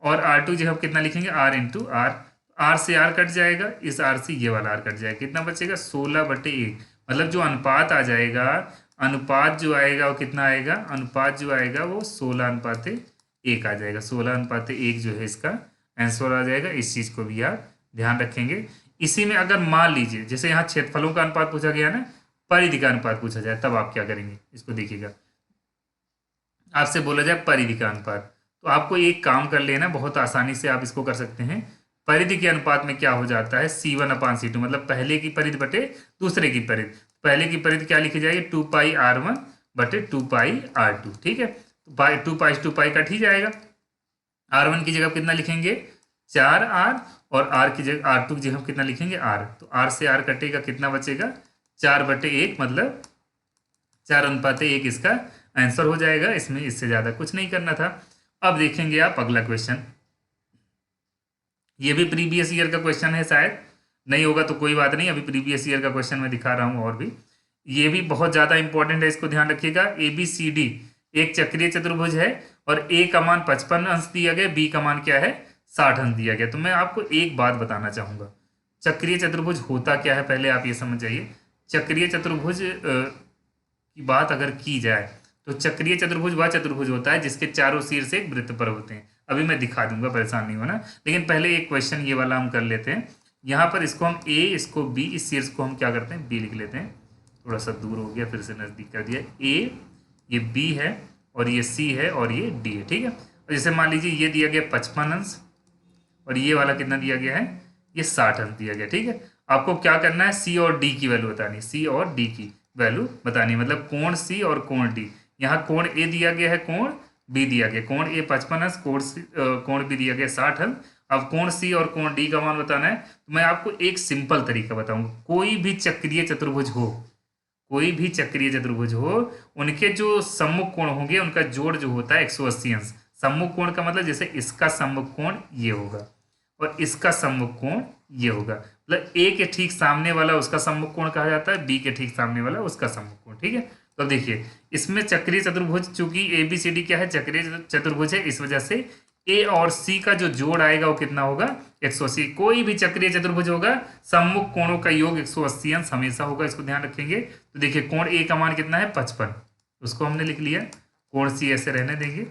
और R2 जगह आप कितना लिखेंगे R×R। R से R कट जाएगा, इस R से ये वाला R कट जाएगा, कितना बचेगा 16/1। मतलब जो अनुपात आ जाएगा, अनुपात जो आएगा वो कितना आएगा, अनुपात जो आएगा वो 16:1 आ जाएगा। 16:1 जो है इसका आंसर आ जाएगा। इस चीज को भी आप ध्यान रखेंगे। इसी में अगर मान लीजिए जैसे यहाँ क्षेत्रफलों का अनुपात पूछा गया ना, परिधि का अनुपात पूछा जाए, तब आप क्या करेंगे, इसको देखिएगा। आपसे बोला जाए परिधि का अनुपात, तो आपको एक काम कर लेना, बहुत आसानी से आप इसको कर सकते हैं। परिधि के अनुपात में क्या हो जाता है C1/C2, मतलब पहले की परिधि बटे दूसरे की परिधि। पहले की परिधि क्या लिखी जाएगी 2πr1/2πr2, ठीक है। तो 2π कट ही जाएगा। R1 की जगह कितना लिखेंगे 4R, और R की जगह R2 की जगह कितना लिखेंगे R। तो R से R कटेगा, कितना बचेगा 4/1, मतलब 4:1 इसका आंसर हो जाएगा। इसमें इससे ज्यादा कुछ नहीं करना था। अब देखेंगे आप अगला क्वेश्चन, ये भी प्रीवियस ईयर का क्वेश्चन है, शायद नहीं होगा तो कोई बात नहीं, अभी प्रीवियस ईयर का क्वेश्चन मैं दिखा रहा हूँ। और भी ये भी बहुत ज्यादा इंपॉर्टेंट है, इसको ध्यान रखिएगा। ABCD एक चक्रीय चतुर्भुज है और A का मान 55 अंश दिया गया, B का मान क्या है 60 अंश दिया गया। तो मैं आपको एक बात बताना चाहूंगा, चक्रीय चतुर्भुज होता क्या है पहले आप ये समझ जाइए। चक्रीय चतुर्भुज की बात अगर की जाए तो चक्रीय चतुर्भुज वह चतुर्भुज होता है जिसके चारों शीर्ष एक वृत्त पर होते हैं। अभी मैं दिखा दूंगा, परेशान नहीं होना, लेकिन पहले एक क्वेश्चन ये वाला हम कर लेते हैं। यहाँ पर इसको हम A, इसको B, इस शीर्ष को हम क्या करते हैं B लिख लेते हैं। थोड़ा सा दूर हो गया, फिर से नजदीक कर दिया। A, ये B है, और ये C है, और ये D है, ठीक है। और जैसे मान लीजिए ये दिया गया 55 अंश, और ये वाला कितना दिया गया है ये 60 अंश दिया गया, ठीक है। आपको क्या करना है C और D की वैल्यू बतानी, C और D की। वैल्यू बतानी है। मतलब कोण सी और कोण डी, यहाँ कोण ए दिया गया है, कोण बी दिया गया, कोण ए 55 है, कोण बी दिया गया 60 है। अब कोण सी और कोण डी का मान बताना है। तो मैं आपको एक सिंपल तरीका बताऊंगा। कोई भी चक्रीय चतुर्भुज हो, कोई भी चक्रीय चतुर्भुज हो, उनके जो सम्मुख कोण होंगे उनका जोड़ जो होता है 180 अंश। सम्मुख कोण का मतलब जैसे इसका सम्मुख कोण ये होगा और इसका सम्मुख कोण ये होगा, मतलब ए के ठीक सामने वाला उसका सम्मुख कोण कहा जाता है, बी के ठीक सामने वाला उसका सम्मुख कोण। ठीक है, तो देखिए इसमें चक्रीय चतुर्भुज, चूंकि ए बी सी डी क्या है, चक्रीय चतुर्भुज है, इस वजह से ए और सी का जो जोड़ आएगा वो कितना होगा 180। कोई भी चक्रीय चतुर्भुज होगा सम्मुख कोणों का योग 180 अंश हमेशा होगा, इसको ध्यान रखेंगे। तो देखिए कोण ए का मान कितना है 55, उसको हमने लिख लिया। कोण सी ऐसे रहने देंगे,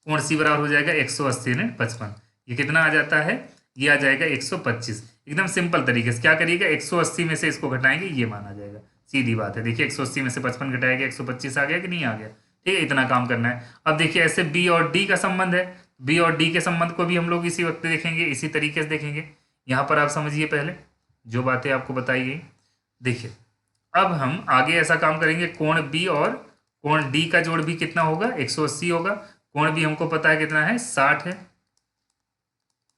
कोण सी बराबर हो जाएगा 180 ने 55, ये कितना आ जाता है, ये आ जाएगा 125। एकदम सिंपल तरीके से क्या करिएगा, 180 में से इसको घटाएंगे, ये मान आ जाएगा, सीधी बात है। देखिए 180 में से 55 घटाएगा 125 आ गया कि नहीं आ गया। ठीक है, इतना काम करना है। अब देखिए ऐसे बी और डी का संबंध है, बी और डी के संबंध को भी हम लोग इसी वक्त देखेंगे, इसी तरीके से देखेंगे। यहाँ पर आप समझिए पहले जो बातें आपको बताई गई। देखिए अब हम आगे ऐसा काम करेंगे, कोण बी और कोण डी का जोड़ भी कितना होगा 180 होगा। कोण बी हमको पता है कितना है 60 है,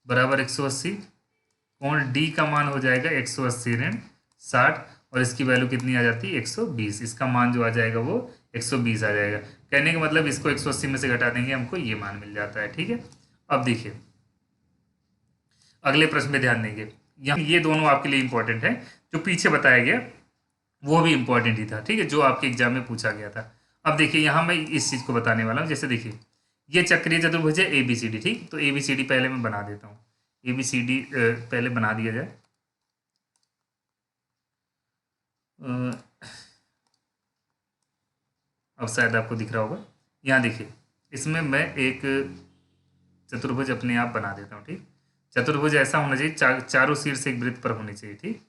बराबर 180। कोण डी का मान हो जाएगा 180 ऋण 60 और इसकी वैल्यू कितनी आ जाती है 120। इसका मान जो आ जाएगा वो 120 आ जाएगा। कहने का मतलब इसको 180 में से घटा देंगे, हमको ये मान मिल जाता है। ठीक है, अब देखिए अगले प्रश्न में ध्यान देंगे। यहाँ ये दोनों आपके लिए इंपॉर्टेंट है, जो पीछे बताया गया वो भी इंपॉर्टेंट ही था। ठीक है, जो आपके एग्जाम में पूछा गया था। अब देखिए यहाँ मैं इस चीज़ को बताने वाला हूँ। जैसे देखिए ये चक्रीय चतुर्भुज है ए बी सी डी। ठीक, तो ए बी सी डी पहले मैं बना देता हूँ, ए बी सी डी पहले बना दिया जाए। अब शायद आपको दिख रहा होगा, यहाँ देखिए इसमें मैं एक चतुर्भुज अपने आप बना देता हूँ। ठीक, चतुर्भुज ऐसा होना चाहिए, चारों शीर्ष एक वृत्त पर होने चाहिए। ठीक,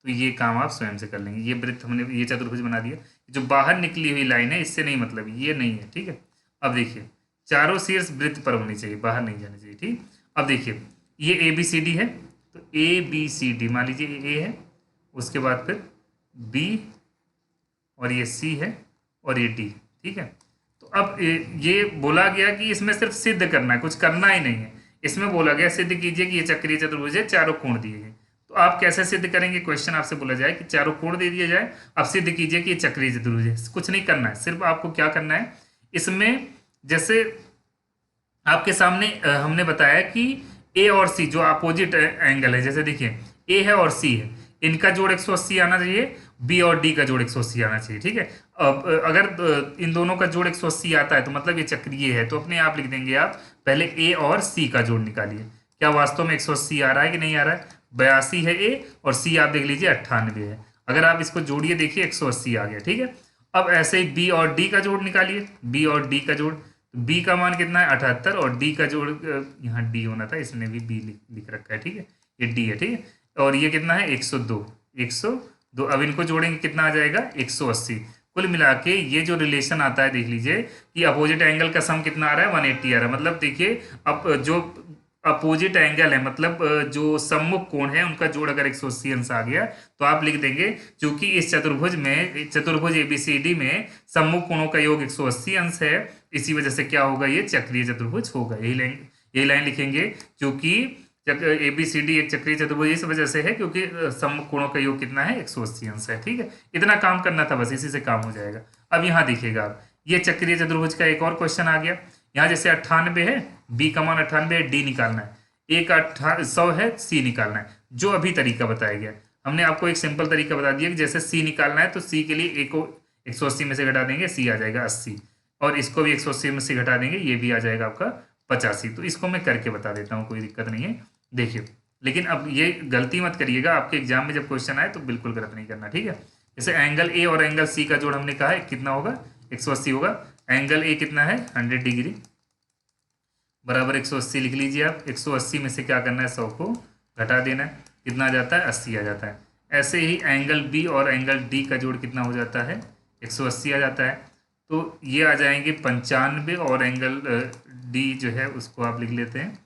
तो ये काम आप स्वयं से कर लेंगे। ये वृत्त हमने, ये चतुर्भुज बना दिया। जो बाहर निकली हुई लाइन है इससे नहीं मतलब, ये नहीं है। ठीक है, अब देखिए चारों शीर्ष वृत्त पर होनी चाहिए, बाहर नहीं जानी चाहिए। ठीक, अब देखिए ये ए बी सी डी है, तो ए बी सी डी मान लीजिए ए है, उसके बाद फिर बी और ये सी है और ये डी। ठीक है, तो अब ये बोला गया कि इसमें सिर्फ सिद्ध करना है, कुछ करना ही नहीं है। इसमें बोला गया सिद्ध कीजिए कि ये चक्रीय चतुर्भुज है, चारों कोण दिए गए। तो आप कैसे सिद्ध करेंगे, क्वेश्चन आपसे बोला जाए कि चारों कोण दे दिया जाए, अब सिद्ध कीजिए कि ये चक्रीय चतुर्भुज है। कुछ नहीं करना है, सिर्फ आपको क्या करना है, इसमें जैसे आपके सामने हमने बताया कि ए और सी जो अपोजिट एंगल है, जैसे देखिए ए है और सी है, इनका जोड़ 180 आना चाहिए, बी और डी का जोड़ 180 आना चाहिए। ठीक है, अब अगर इन दोनों का जोड़ 180 आता है तो मतलब ये चक्रीय है, तो अपने आप लिख देंगे आप पहले ए और सी का जोड़ निकालिए। क्या वास्तव में 180 आ रहा है कि नहीं आ रहा है, 82 है ए और सी आप देख लीजिए 98 है। अगर आप इसको जोड़िए देखिए 180 आ गया। ठीक है, अब ऐसे ही बी और डी का जोड़ निकालिए, बी और डी का जोड़, बी का मान कितना है 78 और डी का जोड़, यहाँ डी होना था इसने भी बी लिख रखा है। ठीक है, ये डी है। ठीक है, और ये कितना है 102, 102। अब इनको जोड़ेंगे कितना आ जाएगा 180। कुल मिला के ये जो रिलेशन आता है देख लीजिए कि अपोजिट एंगल का सम कितना आ रहा है 180 आ रहा है। मतलब देखिए अब जो अपोजिट एंगल है, मतलब जो सम्मुख कोण है उनका जोड़ अगर 180 अंश आ गया तो आप लिख देंगे, क्योंकि इस चतुर्भुज में, चतुर्भुज एबीसीडी में सम्मुख कोणों का योग 180 अंश है, इसी वजह से क्या होगा, ये चक्रीय चतुर्भुज होगा। यही लाइन लिखेंगे, क्योंकि एबीसीडी एक चक्रीय चतुर्भुज इस वजह से है क्योंकि सम्मुख कोणों का योग कितना है 180 अंश है। ठीक है, इतना काम करना था बस, इसी से काम हो जाएगा। अब यहाँ देखिएगा आप, ये चक्रीय चतुर्भुज का एक और क्वेश्चन आ गया। यहाँ जैसे 98 है, बी का मान 98 है, डी निकालना है, ए का 100 है, सी निकालना है। जो अभी तरीका बताया गया, हमने आपको एक सिंपल तरीका बता दिया कि जैसे सी निकालना है तो सी के लिए ए को 180 में से घटा देंगे, सी आ जाएगा 80, और इसको भी 180 में से घटा देंगे, ये भी आ जाएगा आपका 85। तो इसको मैं करके बता देता हूँ, कोई दिक्कत नहीं है। देखिए, लेकिन अब ये गलती मत करिएगा, आपके एग्जाम में जब क्वेश्चन आए तो बिल्कुल गलत नहीं करना। ठीक है, जैसे एंगल ए और एंगल सी का जोड़ हमने कहा है कितना होगा 180 होगा। एंगल ए कितना है 100 डिग्री, बराबर 180 लिख लीजिए आप। 180 में से क्या करना है 100 को घटा देना है, कितना आ जाता है 80 आ जाता है। ऐसे ही एंगल बी और एंगल डी का जोड़ कितना हो जाता है 180 आ जाता है। तो ये आ जाएंगे 95 और एंगल डी जो है उसको आप लिख लेते हैं।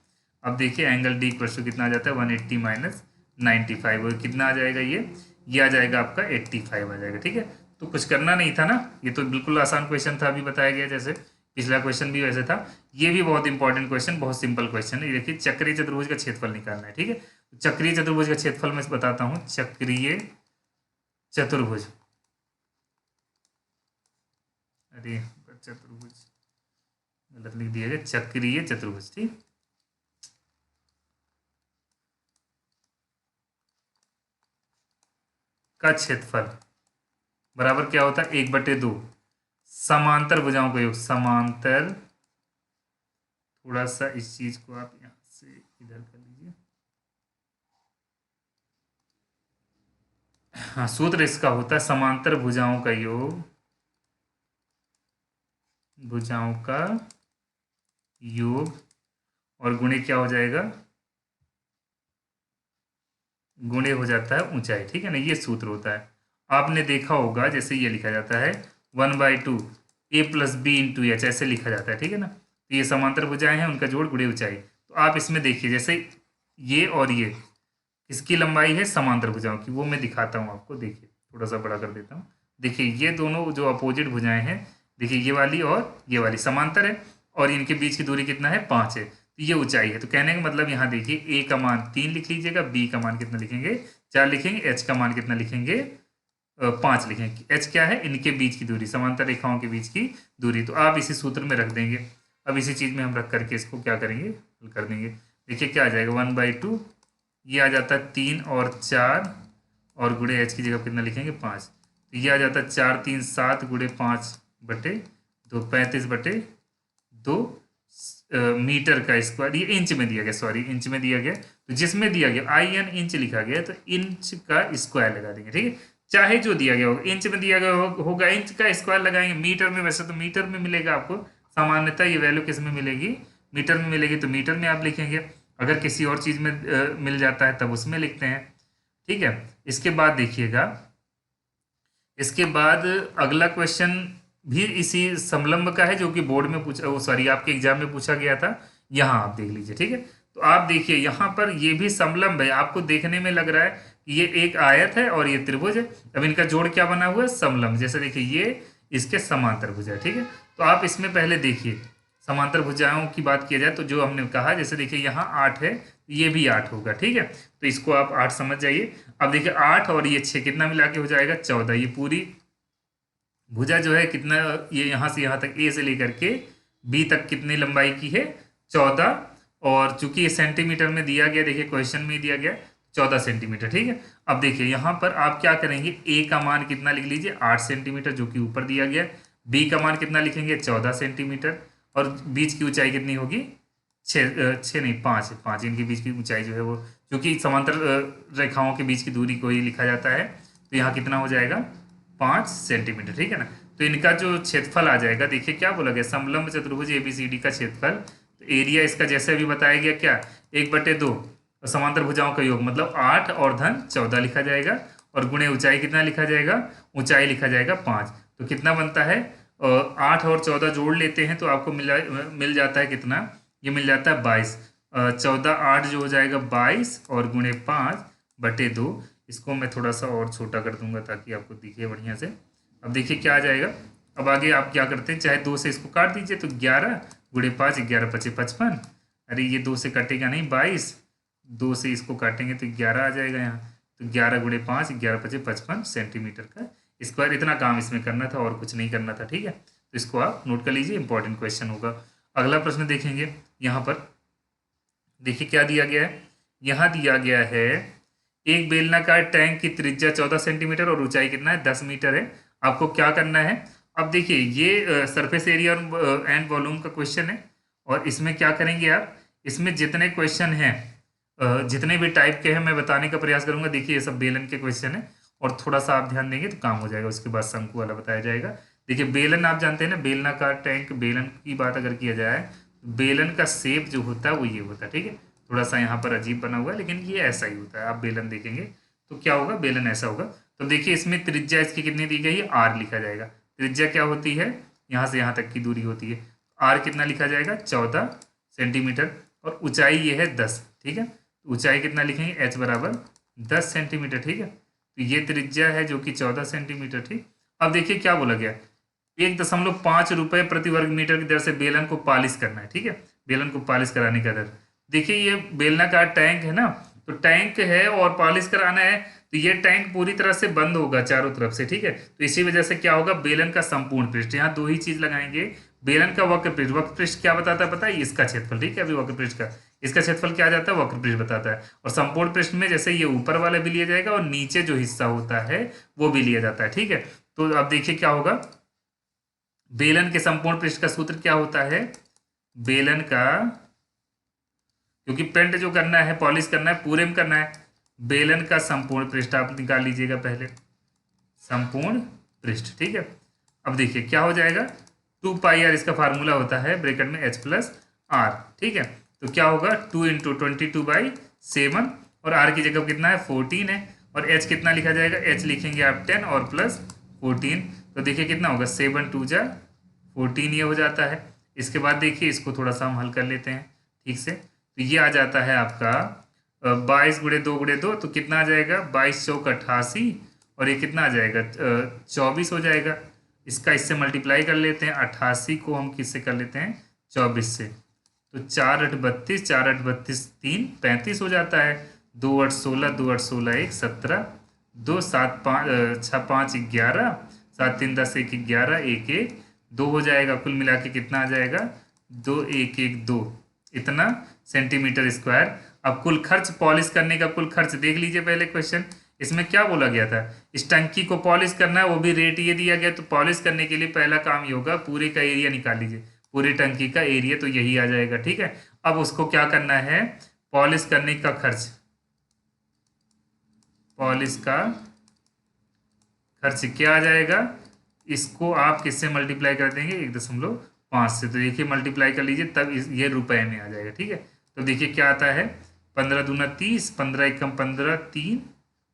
अब देखिए एंगल डी इक्वल टू कितना आ जाता है 180 माइनस 95, और कितना आ जाएगा ये ये आ जाएगा आपका 85 आ जाएगा। ठीक है, तो कुछ करना नहीं था ना, ये तो बिल्कुल आसान क्वेश्चन था, अभी बताया गया जैसे पिछला क्वेश्चन भी वैसे था। ये भी बहुत इंपॉर्टेंट क्वेश्चन, बहुत सिंपल क्वेश्चन है। ये देखिए चक्रीय चतुर्भुज का क्षेत्रफल निकालना है। ठीक है, चक्रीय चतुर्भुज का क्षेत्रफल मैं बताता हूँ। चक्रीय चतुर्भुज, अरे चतुर्भुज गलत लिख दिया गया, चक्रीय चतुर्भुज। ठीक, का क्षेत्रफल बराबर क्या होता है, 1/2 समांतर भुजाओं का योग। समांतर, थोड़ा सा इस चीज को आप यहां से इधर कर लीजिए। हाँ, सूत्र इसका होता है समांतर भुजाओं का योग, भुजाओं का योग, और गुणे क्या हो जाएगा, गुणे हो जाता है ऊंचाई। ठीक है ना, ये सूत्र होता है। आपने देखा होगा जैसे ये लिखा जाता है 1/2 a plus B into H, ऐसे लिखा जाता है। ठीक है ना, तो ये समांतर भुजाएं हैं, उनका जोड़ गुणे ऊंचाई। तो आप इसमें देखिए जैसे ये और ये, इसकी लंबाई है समांतर भुजाओं की, वो मैं दिखाता हूँ आपको। देखिए थोड़ा सा बड़ा कर देता हूँ। देखिए ये दोनों जो अपोजिट भुजाएं हैं, देखिए ये वाली और ये वाली समांतर है, और इनके बीच की दूरी कितना है, 5 है। तो ये ऊंचाई है। तो कहने का मतलब यहाँ देखिए ए का मान 3 लिख लीजिएगा, बी का मान कितना लिखेंगे, 4 लिखेंगे, एच का मान कितना लिखेंगे, 5 लिखेंगे। एच क्या है, इनके बीच की दूरी, समांतर रेखाओं के बीच की दूरी। तो आप इसी सूत्र में रख देंगे। अब इसी चीज़ में हम रख करके इसको क्या करेंगे, हल कर देंगे। देखिए क्या आ जाएगा, 1/2, ये आ जाता है 3 और 4, और गुणे एच की जगह कितना लिखेंगे, 5। तो ये आ जाता है 4 3 7 गुणे 5/2, 35/2 मीटर का स्क्वायर। ये इंच में दिया गया, सॉरी इंच में दिया गया। तो जिसमें दिया गया IN इंच लिखा गया, तो इंच का स्क्वायर लगा देंगे। ठीक है, चाहे जो दिया गया होगा, इंच में दिया गया होगा इंच का स्क्वायर लगाएंगे। मीटर में, वैसे तो मीटर में मिलेगा आपको, सामान्यतः ये वैल्यू किस में मिलेगी, मीटर में मिलेगी, तो मीटर में आप लिखेंगे। अगर किसी और चीज़ में मिल जाता है तब उसमें लिखते हैं। ठीक है, इसके बाद देखिएगा, इसके बाद अगला क्वेश्चन भी इसी समलंब का है, जो कि बोर्ड में पूछा, वो सॉरी आपके एग्जाम में पूछा गया था। यहाँ आप देख लीजिए। ठीक है, तो आप देखिए यहाँ पर ये भी समलंब है। आपको देखने में लग रहा है कि ये एक आयत है और ये त्रिभुज है। अब इनका जोड़ क्या बना हुआ है, समलंब। जैसे देखिए ये इसके समांतर भुजा है। ठीक है, तो आप इसमें पहले देखिए समांतर भुजाओं की बात किया जाए तो जो हमने कहा, जैसे देखिए यहाँ 8 है, ये भी 8 होगा। ठीक है, तो इसको आप 8 समझ जाइए। अब देखिए 8 और ये 6 कितना मिला के हो जाएगा, 14। ये पूरी भुजा जो है कितना, ये यहाँ से यहाँ तक ए से लेकर के बी तक कितनी लंबाई की है, 14। और चूंकि ये सेंटीमीटर में दिया गया, देखिए क्वेश्चन में दिया गया 14 सेंटीमीटर। ठीक है, अब देखिए यहाँ पर आप क्या करेंगे, ए का मान कितना लिख लीजिए, 8 सेंटीमीटर, जो कि ऊपर दिया गया। बी का मान कितना लिखेंगे, 14 सेंटीमीटर, और बीच की ऊंचाई कितनी होगी, 6 नहीं 5 इनके बीच की ऊंचाई जो है वो, क्योंकि समांतर रेखाओं के बीच की दूरी को ही लिखा जाता है। तो यहाँ कितना हो जाएगा, 5 सेंटीमीटर। ठीक है ना, तो इनका जो क्षेत्रफल आ जाएगा, देखिए क्या बोला गया, समलंब चतुर्भुज ABCD का क्षेत्रफल। तो एरिया इसका जैसे अभी बताया गया, क्या 1/2 समांतर भुजाओं का योग, मतलब 8 और धन 14 लिखा जाएगा, और गुणे ऊंचाई कितना लिखा जाएगा, ऊंचाई लिखा जाएगा 5। तो कितना बनता है, 8 और 14 जोड़ लेते हैं तो आपको मिल जाता है कितना, ये मिल जाता है 22। 14 8 जो हो जाएगा 22, और गुणे 5/2। इसको मैं थोड़ा सा और छोटा कर दूंगा ताकि आपको दिखे बढ़िया से। अब देखिए क्या आ जाएगा। अब आगे आप क्या करते हैं, चाहे 2 से इसको काट दीजिए, तो 11 गुणे 5, 11 5 55। अरे ये 2 से कटेगा नहीं, 22, 2 से इसको काटेंगे तो 11 आ जाएगा यहाँ। तो 11 गुणे 5, 11 5 55 सेंटीमीटर का स्क्वायर। इतना काम इसमें करना था और कुछ नहीं करना था। ठीक है, तो इसको आप नोट कर लीजिए, इंपॉर्टेंट क्वेश्चन होगा। अगला प्रश्न देखेंगे, यहाँ पर देखिए क्या दिया गया है। यहाँ दिया गया है एक बेलनाकार टैंक की त्रिज्या 14 सेंटीमीटर और ऊंचाई कितना है, 10 मीटर है। आपको क्या करना है, अब देखिए ये सरफेस एरिया एंड वॉल्यूम का क्वेश्चन है, और इसमें क्या करेंगे आप, इसमें जितने क्वेश्चन हैं, जितने भी टाइप के हैं, मैं बताने का प्रयास करूंगा। देखिए ये सब बेलन के क्वेश्चन है, और थोड़ा सा आप ध्यान देंगे तो काम हो जाएगा। उसके बाद शंकु वाला बताया जाएगा। देखिए बेलन आप जानते हैं ना, बेलनाकार टैंक, बेलन की बात अगर किया जाए, बेलन का शेप जो होता है वो ये होता है। ठीक है, थोड़ा सा यहाँ पर अजीब बना हुआ है, लेकिन ये ऐसा ही होता है। आप बेलन देखेंगे तो क्या होगा, बेलन ऐसा होगा। तो देखिए इसमें त्रिज्या इसकी कितनी दी गई है, R लिखा जाएगा। त्रिज्या क्या होती है, यहाँ से यहाँ तक की दूरी होती है। R कितना लिखा जाएगा, 14 सेंटीमीटर, और ऊंचाई ये है 10। ठीक है, ऊंचाई कितना लिखेंगे, H बराबर 10 सेंटीमीटर। ठीक है, तो ये त्रिज्या है जो कि 14 सेंटीमीटर। ठीक, अब देखिए क्या बोला गया, 1.5 रुपये प्रति वर्ग मीटर की दर से बेलन को पॉलिश करना है। ठीक है, बेलन को पॉलिश कराने का दर। देखिए ये बेलनाकार टैंक है ना, तो टैंक है और पॉलिश कराना है, तो ये टैंक पूरी तरह से बंद होगा चारों तरफ से। ठीक है, तो इसी वजह से क्या होगा, बेलन का संपूर्ण पृष्ठ, यहाँ दो ही चीज लगाएंगे, बेलन का वक्र पृष्ठ। वक्र पृष्ठ क्या बताता है पता है, इसका क्षेत्रफल। ठीक है, अभी वक्र पृष्ठ का इसका क्षेत्रफल क्या आ जाता है, वक्र पृष्ठ बताता है। और संपूर्ण पृष्ठ में जैसे ये ऊपर वाला भी लिया जाएगा और नीचे जो हिस्सा होता है वो भी लिया जाता है। ठीक है, तो अब देखिए क्या होगा, बेलन के संपूर्ण पृष्ठ का सूत्र क्या होता है, बेलन का, क्योंकि पेंट जो करना है, पॉलिश करना है, पूरे में करना है, बेलन का संपूर्ण पृष्ठ आप निकाल लीजिएगा पहले, संपूर्ण पृष्ठ। ठीक है, अब देखिए क्या हो जाएगा, 2 पाई r इसका फार्मूला होता है, ब्रैकेट में h प्लस r। ठीक है, तो क्या होगा, 2 इंटू 22/7, और r की जगह कितना है, 14 है, और h कितना लिखा जाएगा, h लिखेंगे आप 10 और प्लस 14, तो देखिए कितना होगा, 7 2 जा 14 ये हो जाता है। इसके बाद देखिए इसको थोड़ा सा हम हल कर लेते हैं ठीक से, तो ये आ जाता है आपका 22 गुणे 2 गुणे 2, तो कितना आ जाएगा, 22 चौक 88, और ये कितना आ जाएगा, 24 हो जाएगा। इसका इससे मल्टीप्लाई कर लेते हैं, 88 को हम किससे कर लेते हैं, 24 से, तो 4 8 32, 4 8 32 3 35 हो जाता है। 2 8 16, 2 8 16 1 17, 2 7 5 6 5 11, 7 3 10 1 11, 1 1 2 हो जाएगा। कुल मिला के कितना आ जाएगा, 2 1 1 2, इतना सेंटीमीटर स्क्वायर। अब कुल खर्च, पॉलिश करने का कुल खर्च देख लीजिए पहले क्वेश्चन, इसमें क्या बोला गया था, इस टंकी को पॉलिश करना है, वो भी रेट ये दिया गया, तो पॉलिश करने के लिए पहला काम ये होगा, पूरे का एरिया निकाल लीजिए, पूरे टंकी का एरिया, तो यही आ जाएगा। ठीक है, अब उसको क्या करना है, पॉलिश करने का खर्च, पॉलिश का खर्च क्या आ जाएगा, इसको आप किससे मल्टीप्लाई कर देंगे, 1.5 से, तो देखिए मल्टीप्लाई कर लीजिए, तब ये रुपए में आ जाएगा। ठीक है, तो देखिए क्या आता है, 15 दूना 30, 15 एकम 15, 3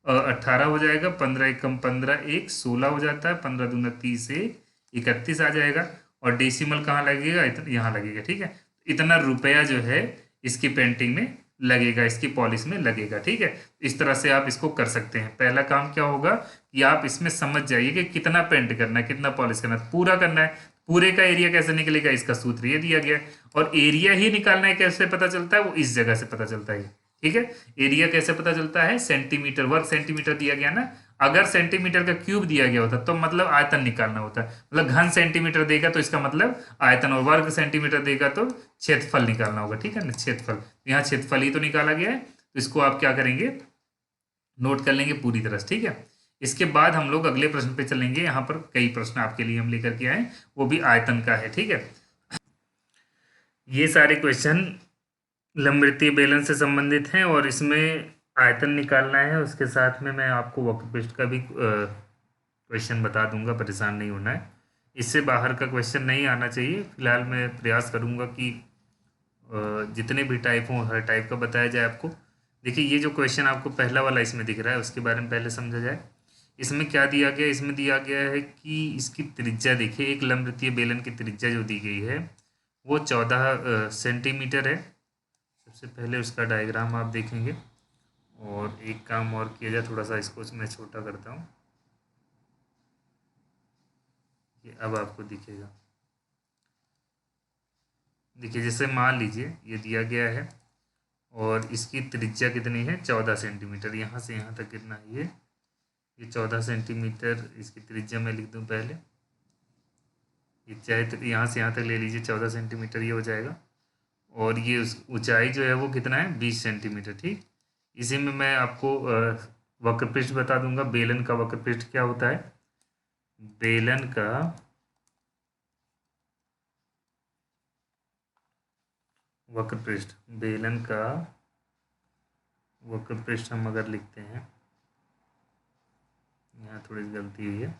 18 हो जाएगा, 15 एकम 15 1 16 हो जाता है, 15 दूना 30 1 31 आ जाएगा, और डेसिमल कहाँ लगेगा, यहाँ लगेगा। ठीक है, इतना रुपया जो है इसकी पेंटिंग में लगेगा, इसकी पॉलिश में लगेगा। ठीक है, इस तरह से आप इसको कर सकते हैं। पहला काम क्या होगा कि आप इसमें समझ जाइए कि कितना पेंट करना है, कितना पॉलिश करना है, पूरा करना है। पूरे का एरिया कैसे निकलेगा, इसका सूत्र ये दिया गया है, और एरिया ही निकालना है, कैसे पता चलता है, वो इस जगह से पता चलता है। ठीक है, एरिया कैसे पता चलता है, सेंटीमीटर, वर्ग सेंटीमीटर दिया गया ना, अगर सेंटीमीटर का क्यूब दिया गया होता तो मतलब आयतन निकालना होता, मतलब घन सेंटीमीटर देगा तो इसका मतलब आयतन, और वर्ग सेंटीमीटर देगा तो क्षेत्रफल निकालना होगा। ठीक है ना, क्षेत्रफल, यहाँ क्षेत्रफल ही तो निकाला गया है, तो इसको आप क्या करेंगे, नोट कर लेंगे पूरी तरह से। ठीक है, इसके बाद हम लोग अगले प्रश्न पे चलेंगे, यहाँ पर कई प्रश्न आपके लिए हम लेकर के आए, वो भी आयतन का है। ठीक है, ये सारे क्वेश्चन लंबवृत्तीय बेलन से संबंधित हैं, और इसमें आयतन निकालना है, उसके साथ में मैं आपको वक्र पृष्ठ का भी क्वेश्चन बता दूंगा, परेशान नहीं होना है। इससे बाहर का क्वेश्चन नहीं आना चाहिए। फिलहाल मैं प्रयास करूंगा कि जितने भी टाइप हों हर टाइप का बताया जाए आपको। देखिए ये जो क्वेश्चन आपको पहला वाला इसमें दिख रहा है, उसके बारे में पहले समझा जाए। इसमें क्या दिया गया, इसमें दिया गया है कि इसकी त्रिज्या देखिए, एक लंबवृत्तीय बेलन की त्रिज्या जो दी गई है वो 14 सेंटीमीटर है। सबसे पहले उसका डायग्राम आप देखेंगे, और एक काम और किया जाए, थोड़ा सा इसको मैं छोटा करता हूँ, ये अब आपको दिखेगा। देखिए जैसे मान लीजिए ये दिया गया है, और इसकी त्रिज्या कितनी है, 14 सेंटीमीटर, यहाँ से यहाँ तक कितना है, ये 14 सेंटीमीटर इसकी त्रिज्या मैं लिख दूँ पहले, ये चाहे तो यहाँ से यहाँ तक ले लीजिए, 14 सेंटीमीटर ये हो जाएगा, और ये उस ऊंचाई जो है वो कितना है, 20 सेंटीमीटर। ठीक, इसी में मैं आपको वक्र पृष्ठ बता दूंगा, बेलन का वक्र पृष्ठ क्या होता है, बेलन का वक्र पृष्ठ, बेलन का वक्र पृष्ठ हम अगर लिखते हैं, यहाँ थोड़ी गलती हुई है,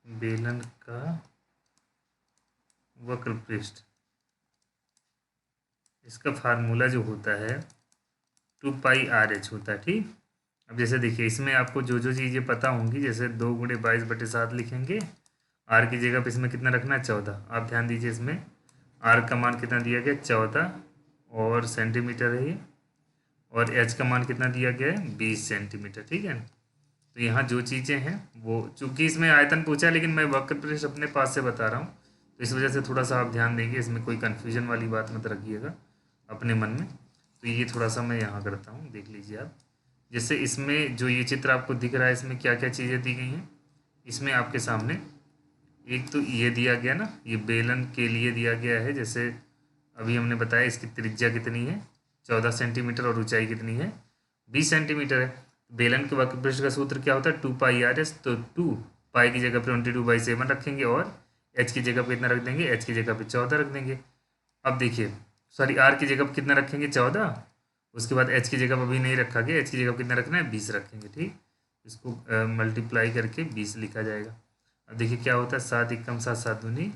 बेलन का वक्र पृष्ठ, इसका फार्मूला जो होता है 2πRh होता है। ठीक, अब जैसे देखिए इसमें आपको जो जो चीज़ें पता होंगी, जैसे 2 गुणे 22/7 लिखेंगे, आर की जगह पे इसमें कितना रखना है, 14। आप ध्यान दीजिए, इसमें आर का मान कितना दिया गया, 14, और सेंटीमीटर है ये, और एच का मान कितना दिया गया है 20 सेंटीमीटर। ठीक है, तो यहाँ जो चीज़ें हैं वो, चूंकि इसमें आयतन पूछा है लेकिन मैं वक्र पृष्ठ अपने पास से बता रहा हूँ, तो इस वजह से थोड़ा सा आप ध्यान देंगे, इसमें कोई कन्फ्यूजन वाली बात मत रखिएगा अपने मन में। तो ये थोड़ा सा मैं यहाँ करता हूँ, देख लीजिए आप। जैसे इसमें जो ये चित्र आपको दिख रहा है, इसमें क्या क्या चीज़ें दी गई हैं, इसमें आपके सामने एक तो ये दिया गया ना, ये बेलन के लिए दिया गया है। जैसे अभी हमने बताया इसकी त्रिज्या कितनी है 14 सेंटीमीटर और ऊंचाई कितनी है 20 सेंटीमीटर है। बेलन के वक्र पृष्ठ का सूत्र क्या होता है 2πr/s। तो 2 पाई की जगह पे 22/7 रखेंगे और एच की जगह पे कितना रख देंगे, एच की जगह पे 14 रख देंगे। अब देखिए, सॉरी आर की जगह पे कितना रखेंगे 14, उसके बाद एच की जगह पर अभी नहीं रखा गया, एच की जगह पर कितना रखना है 20 रखेंगे। ठीक, इसको मल्टीप्लाई करके 20 लिखा जाएगा। अब देखिए क्या होता है, 7 एकम 7, 7 दूनी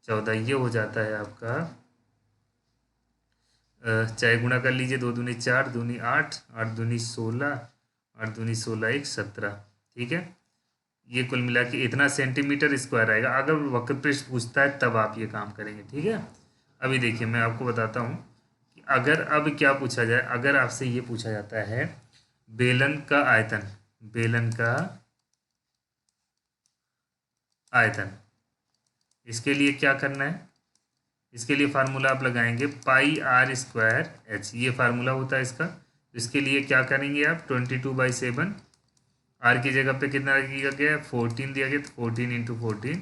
14, ये हो जाता है आपका, चाहे गुणा कर लीजिए, 2 दूनी 4, दूनी 8, 8 दूनी 16, 8 दूनी 16 1 17। ठीक है, ये कुल मिला के इतना सेंटीमीटर स्क्वायर आएगा। अगर वक्र पृष्ठ पूछता है तब आप ये काम करेंगे। ठीक है, अभी देखिए मैं आपको बताता हूँ कि अगर अब क्या पूछा जाए, अगर आपसे ये पूछा जाता है बेलन का आयतन, बेलन का आयतन, इसके लिए क्या करना है, इसके लिए फार्मूला आप लगाएंगे πr²h, ये फार्मूला होता है इसका। तो इसके लिए क्या करेंगे आप 22/7, आर की जगह पे कितना दिया गया है 14 दिया गया, तो 14 × 14,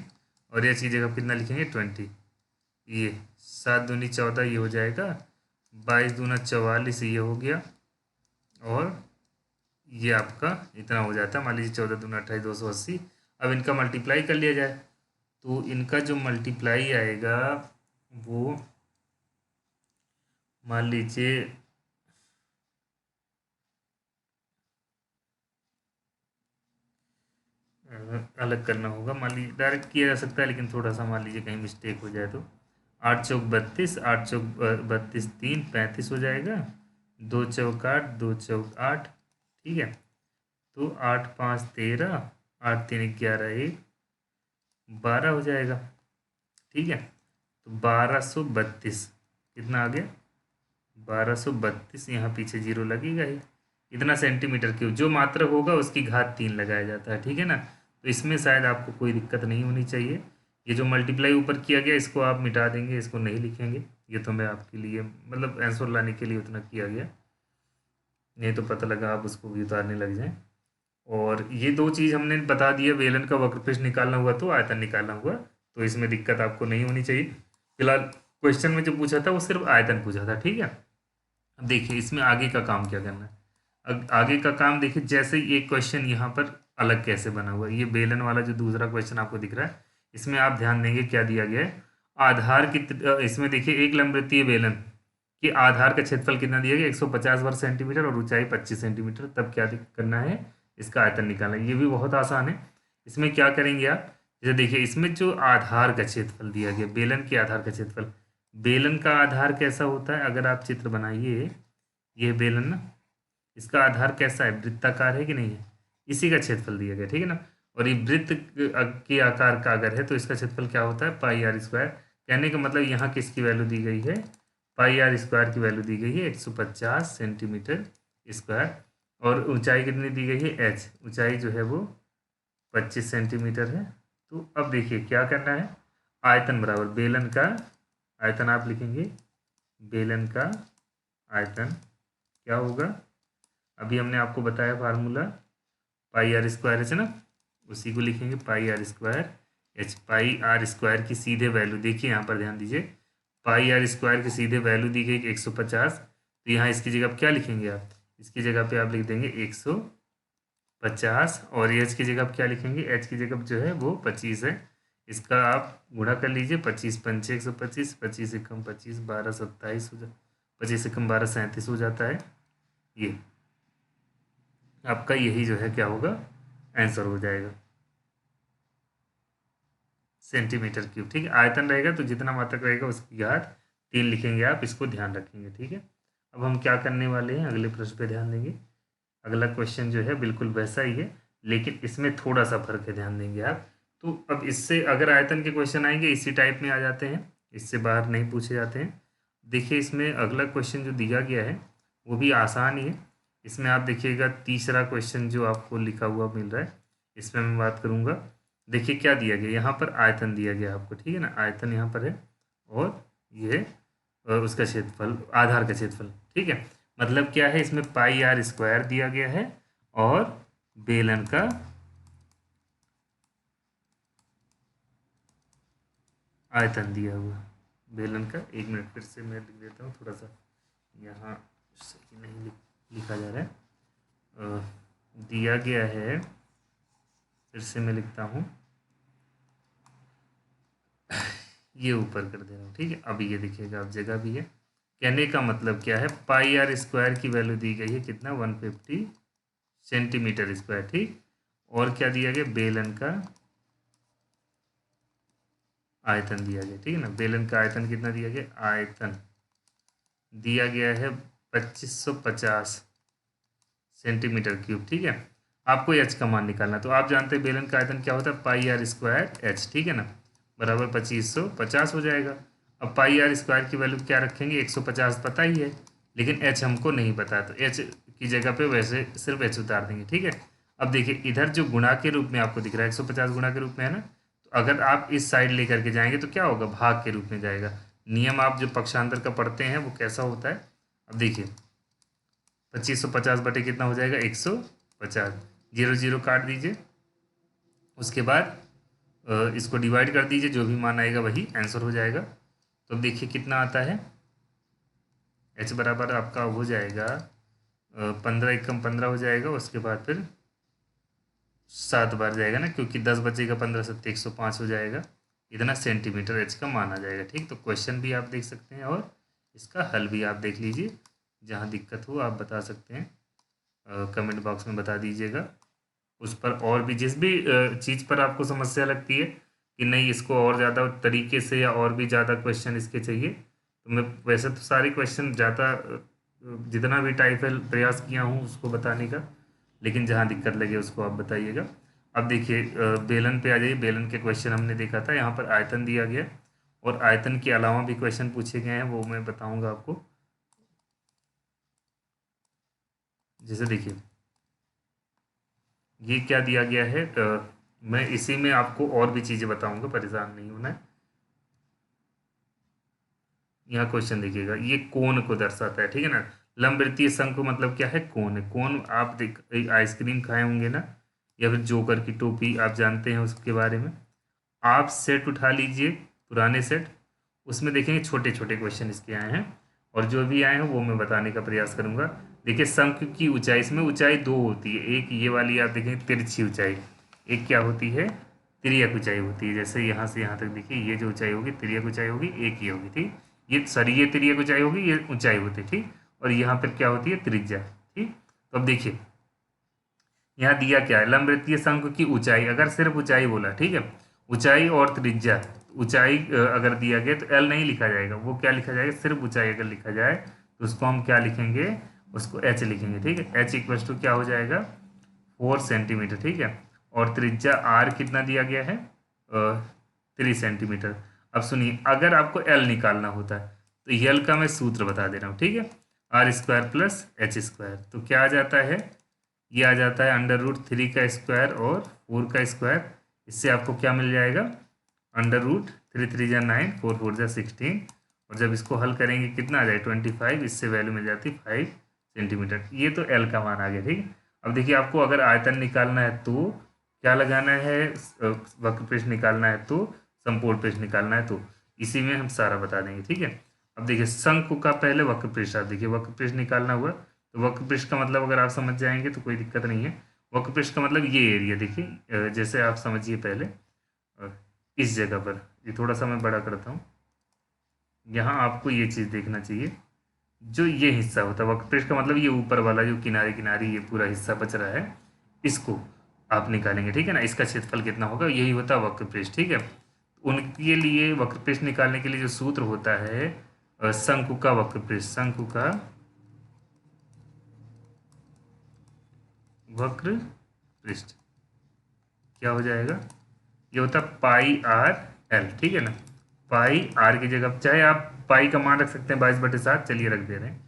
और एच की जगह पे कितना लिखेंगे 20। ये 7 दूनी 14 ये हो जाएगा, 22 दूना 44 ये हो गया, और ये आपका इतना हो जाता है, मान लीजिए 14 दूना 28 280। अब इनका मल्टीप्लाई कर लिया जाए, तो इनका जो मल्टीप्लाई आएगा वो मान लीजिए अलग करना होगा, मान लीजिए डायरेक्ट किया जा सकता है लेकिन थोड़ा सा मान लीजिए कहीं मिस्टेक हो जाए तो 8 चौक 32, 8 चौक 32 3 35 हो जाएगा, 2 चौक 8, 2 चौक 8। ठीक है, तो 8 5 13, 8 3 11 1 12 हो जाएगा। ठीक है, तो 1232 कितना आ गया 1232, यहाँ पीछे जीरो लगेगा ही, इतना सेंटीमीटर क्यूब, जो मात्रक होगा उसकी घात 3 लगाया जाता है। ठीक है ना, तो इसमें शायद आपको कोई दिक्कत नहीं होनी चाहिए। ये जो मल्टीप्लाई ऊपर किया गया इसको आप मिटा देंगे, इसको नहीं लिखेंगे, ये तो मैं आपके लिए मतलब आंसर लाने के लिए उतना किया गया, नहीं तो पता लगा आप उसको भी उतारने लग जाएं। और ये दो चीज़ हमने बता दिया, बेलन का वक्र पृष्ठ निकालना हुआ तो आयतन निकालना हुआ, तो इसमें दिक्कत आपको नहीं होनी चाहिए। फिलहाल क्वेश्चन में जो पूछा था वो सिर्फ आयतन पूछा था। ठीक है, अब देखिए इसमें आगे का काम क्या करना है। आगे का काम देखिए, जैसे ये क्वेश्चन यहाँ पर अलग कैसे बना हुआ है, ये बेलन वाला जो दूसरा क्वेश्चन आपको दिख रहा है, इसमें आप ध्यान देंगे क्या दिया गया है, आधार की इसमें देखिए एक लंबवृत्तीय बेलन कि आधार का क्षेत्रफल कितना दिया गया 150 वर्ग सेंटीमीटर और ऊंचाई 25 सेंटीमीटर, तब क्या करना है इसका आयतन निकालना है। ये भी बहुत आसान है। इसमें क्या करेंगे आप, जैसे देखिए इसमें जो आधार का क्षेत्रफल दिया गया, बेलन के आधार का क्षेत्रफल, बेलन का आधार कैसा होता है, अगर आप चित्र बनाइए, ये बेलन ना, इसका आधार कैसा है वृत्ताकार है कि नहीं है, इसी का क्षेत्रफल दिया गया। ठीक है ना, और ये वृत्त के आकार का अगर है तो इसका क्षेत्रफल क्या होता है πr²। कहने का मतलब यहाँ किसकी वैल्यू दी गई है πr² की वैल्यू दी गई है 150 सेंटीमीटर स्क्वायर, और ऊंचाई कितनी दी गई है h, ऊंचाई जो है वो 25 सेंटीमीटर है। तो अब देखिए क्या करना है, आयतन बराबर बेलन का आयतन आप लिखेंगे, बेलन का आयतन क्या होगा, अभी हमने आपको बताया फार्मूला πr² है ना, उसी को लिखेंगे πr², h πr² की सीधे वैल्यू देखिए यहाँ पर ध्यान दीजिए, πr² की सीधे वैल्यू दी गई 150, तो यहाँ इसकी जगह क्या लिखेंगे आप, इसकी जगह पे आप लिख देंगे 150, और एच की जगह क्या लिखेंगे, एच की जगह जो है वो 25 है, इसका आप गुणा कर लीजिए, 25 पंचे 125, 25 एकम 25 12 27 हो जाता, 25 एकम 12 37 हो जाता है। ये आपका यही जो है क्या होगा आंसर हो जाएगा सेंटीमीटर क्यूब। ठीक है, आयतन रहेगा तो जितना मात्रक रहेगा उसकी घात 3 लिखेंगे आप, इसको ध्यान रखेंगे। ठीक है, अब हम क्या करने वाले हैं, अगले प्रश्न पे ध्यान देंगे। अगला क्वेश्चन जो है बिल्कुल वैसा ही है लेकिन इसमें थोड़ा सा फर्क है, ध्यान देंगे आप। तो अब इससे अगर आयतन के क्वेश्चन आएंगे इसी टाइप में आ जाते हैं, इससे बाहर नहीं पूछे जाते हैं। देखिए इसमें अगला क्वेश्चन जो दिया गया है वो भी आसान ही है। इसमें आप देखिएगा तीसरा क्वेश्चन जो आपको लिखा हुआ मिल रहा है, इसमें मैं बात करूँगा। देखिए क्या दिया गया, यहाँ पर आयतन दिया गया आपको, ठीक है ना, आयतन यहाँ पर है, और ये उसका क्षेत्रफल, आधार का क्षेत्रफल, ठीक है। मतलब क्या है, इसमें पाई आर स्क्वायर दिया गया है और बेलन का आयतन दिया हुआ, बेलन का, 1 मिनट फिर से मैं लिख देता हूँ, थोड़ा सा यहाँ सही नहीं लिखा जा रहा है। दिया गया है, फिर से मैं लिखता हूँ, ये ऊपर कर दे रहा हूँ, ठीक है। अब ये देखिएगा, अब जगह भी है। कहने का मतलब क्या है, पाई आर स्क्वायर की वैल्यू दी गई है कितना, 150 सेंटीमीटर स्क्वायर, ठीक। और क्या दिया गया, बेलन का आयतन दिया गया, ठीक है ना। बेलन का आयतन कितना दिया गया, आयतन दिया गया है 2550 सेंटीमीटर क्यूब, ठीक है। आपको एच का मान निकालना, तो आप जानते हैं बेलन का आयतन क्या होता है, पाई आर स्क्वायर एच, ठीक है ना, बराबर 2550 हो जाएगा। अब पाई आर स्क्वायर की वैल्यू क्या रखेंगे, 150 पता ही है, लेकिन एच हमको नहीं पता, तो एच की जगह पे वैसे सिर्फ एच उतार देंगे, ठीक है। अब देखिए इधर जो गुणा के रूप में आपको दिख रहा है, 150 गुणा के रूप में है ना, तो अगर आप इस साइड लेकर के जाएंगे तो क्या होगा, भाग के रूप में जाएगा। नियम आप जो पक्षांतर का पढ़ते हैं वो कैसा होता है, अब देखिए 2550 बटे कितना हो जाएगा, 150, 0 0 काट दीजिए, उसके बाद इसको डिवाइड कर दीजिए, जो भी मान आएगा वही आंसर हो जाएगा। तो अब देखिए कितना आता है, एच बराबर आपका हो जाएगा 15 एकम 15 हो जाएगा, उसके बाद फिर 7 बार जाएगा ना, क्योंकि 10 बचेगा, 15 7 105 हो जाएगा, इतना सेंटीमीटर एच का मान आ जाएगा, ठीक। तो क्वेश्चन भी आप देख सकते हैं और इसका हल भी आप देख लीजिए, जहाँ दिक्कत हो आप बता सकते हैं, कमेंट बॉक्स में बता दीजिएगा। उस पर और भी जिस भी चीज़ पर आपको समस्या लगती है कि नहीं इसको और ज़्यादा तरीके से या और भी ज़्यादा क्वेश्चन इसके चाहिए, तो मैं वैसे तो सारे क्वेश्चन ज़्यादा जितना भी टाइप है प्रयास किया हूँ उसको बताने का, लेकिन जहाँ दिक्कत लगे उसको आप बताइएगा। अब देखिए बेलन पे आ जाइए, बेलन के क्वेश्चन हमने देखा था, यहाँ पर आयतन दिया गया और आयतन के अलावा भी क्वेश्चन पूछे गए हैं, वो मैं बताऊँगा आपको। जैसे देखिए ये क्या दिया गया है, मैं इसी में आपको और भी चीज़ें बताऊंगा, परेशान नहीं होना है। यहाँ क्वेश्चन देखिएगा, ये कोण को दर्शाता है, ठीक है ना। लंबवृत्तीय शंकु मतलब क्या है, कोण है। कोण आप देख आइसक्रीम खाए होंगे ना, या फिर जोकर की टोपी, आप जानते हैं उसके बारे में। आप सेट उठा लीजिए, पुराने सेट, उसमें देखेंगे छोटे छोटे क्वेश्चन इसके आए हैं, और जो भी आए हैं वो मैं बताने का प्रयास करूंगा। देखिए शंख की ऊंचाई, इसमें ऊंचाई दो होती है, एक ये वाली आप देखेंगे तिरछी ऊंचाई, एक क्या होती है, तिर्यक ऊंचाई होती है। जैसे यहाँ से यहाँ तक देखिए, ये जो ऊंचाई होगी तिर्यक ऊंचाई होगी, एक ये होगी, ठीक। ये सॉरी, ये तिर्यक ऊंचाई होगी, ये ऊंचाई होती है, ठीक। और यहाँ पर क्या होती है, त्रिज्या, ठीक। तो अब देखिए यहाँ दिया क्या है, लंबवृत्तीय शंकु की ऊंचाई, अगर सिर्फ ऊंचाई बोला, ठीक है, ऊंचाई और त्रिज्या, ऊंचाई अगर दिया गया तो एल नहीं लिखा जाएगा, वो क्या लिखा जाएगा, सिर्फ ऊंचाई अगर लिखा जाए तो उसको हम क्या लिखेंगे, उसको एच लिखेंगे, ठीक है। एच इक्वल टू क्या हो जाएगा, 4 सेंटीमीटर, ठीक है। और त्रिज्या आर कितना दिया गया है, 3 सेंटीमीटर। अब सुनिए, अगर आपको एल निकालना होता है तो एल का मैं सूत्र बता दे रहा हूँ, ठीक है, R square plus H square, तो क्या आ जाता है, ये आ जाता है √3 का स्क्वायर और 4 का स्क्वायर। इससे आपको क्या मिल जाएगा, √3 3 जा 9, 4 4 जा 16, और जब इसको हल करेंगे कितना आ जाए 25, इससे वैल्यू मिल जाती 5 सेंटीमीटर। ये तो एल का मान आ गया, ठीक है। अब देखिए आपको अगर आयतन निकालना है तो क्या लगाना है, वक्र पृष्ठ निकालना है तो समकोण पृष्ठ निकालना है, तो इसी में हम सारा बता देंगे, ठीक है। अब देखिए शंकु का पहले वक्र पृष्ठ, आप देखिए वक्र पृष्ठ निकालना हुआ, तो वक्र पृष्ठ का मतलब अगर आप समझ जाएंगे तो कोई दिक्कत नहीं है। वक्र पृष्ठ का मतलब ये एरिया देखिए, जैसे आप समझिए पहले इस जगह पर, ये थोड़ा सा मैं बड़ा करता हूँ, यहाँ आपको ये चीज़ देखना चाहिए, जो ये हिस्सा होता है वक्र पृष्ठ का मतलब ये ऊपर वाला जो किनारे किनारे ये पूरा हिस्सा बच रहा है, इसको आप निकालेंगे, ठीक है ना। इसका क्षेत्रफल कितना होगा, यही होता है वक्र पृष्ठ, ठीक है। उनके लिए वक्र पृष्ठ निकालने के लिए जो सूत्र होता है, शंकु का वक्र पृष्ठ, शंकु का वक्र पृष्ठ क्या हो जाएगा, ये होता है पाई आर एल, ठीक है ना। पाई आर की जगह चाहे आप पाई का मान रख सकते हैं 22/7, चलिए रख दे रहे हैं,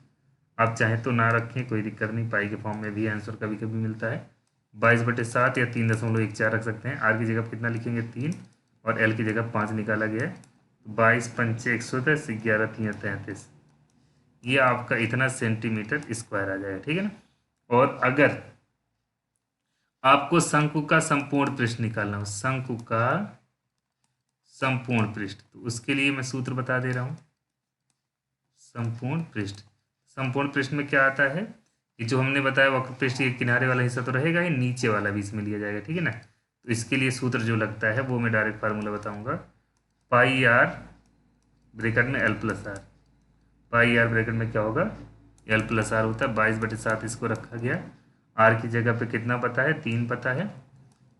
आप चाहें तो ना रखें, कोई दिक्कत नहीं, पाई के फॉर्म में भी आंसर कभी कभी मिलता है। 22/7 या 3.14 रख सकते हैं। आर की जगह कितना लिखेंगे 3, और एल की जगह 5 निकाला गया है। 22×5 = 110, 11×3 = 33, ये आपका इतना सेंटीमीटर स्क्वायर आ जाएगा, ठीक है ना। और अगर आपको शंकु का संपूर्ण पृष्ठ निकालना हो, शंकु का संपूर्ण पृष्ठ, तो उसके लिए मैं सूत्र बता दे रहा हूँ। संपूर्ण पृष्ठ में क्या आता है कि जो हमने बताया वक्र पृष्ठ के किनारे वाला हिस्सा तो रहेगा ही, नीचे वाला भी इसमें लिया जाएगा, ठीक है ना। तो इसके लिए सूत्र जो लगता है वो मैं डायरेक्ट फार्मूला बताऊंगा। पाई आर ब्रैकेट में L plus R, pi R bracket में क्या होगा, एल प्लस आर होता है। 22/7 इसको रखा गया। आर की जगह पे कितना पता है, 3 पता है,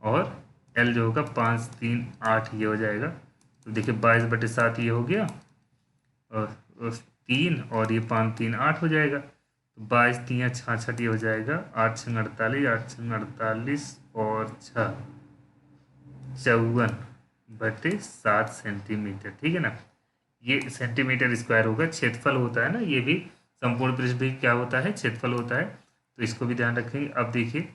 और एल जो होगा 5 3 8 ये हो जाएगा। तो देखिए 22/7 ये हो गया, और 3 और ये 5 3 8 हो जाएगा। तो 22 3 66 ये हो जाएगा। 8 6 48, 8 6 48 और 6 54/7 सेंटीमीटर, ठीक है ना। ये सेंटीमीटर स्क्वायर होगा। क्षेत्रफल होता है ना, ये भी संपूर्ण पृष्ठ भी क्या होता है, क्षेत्रफल होता है। तो इसको भी ध्यान रखेंगे। अब देखिए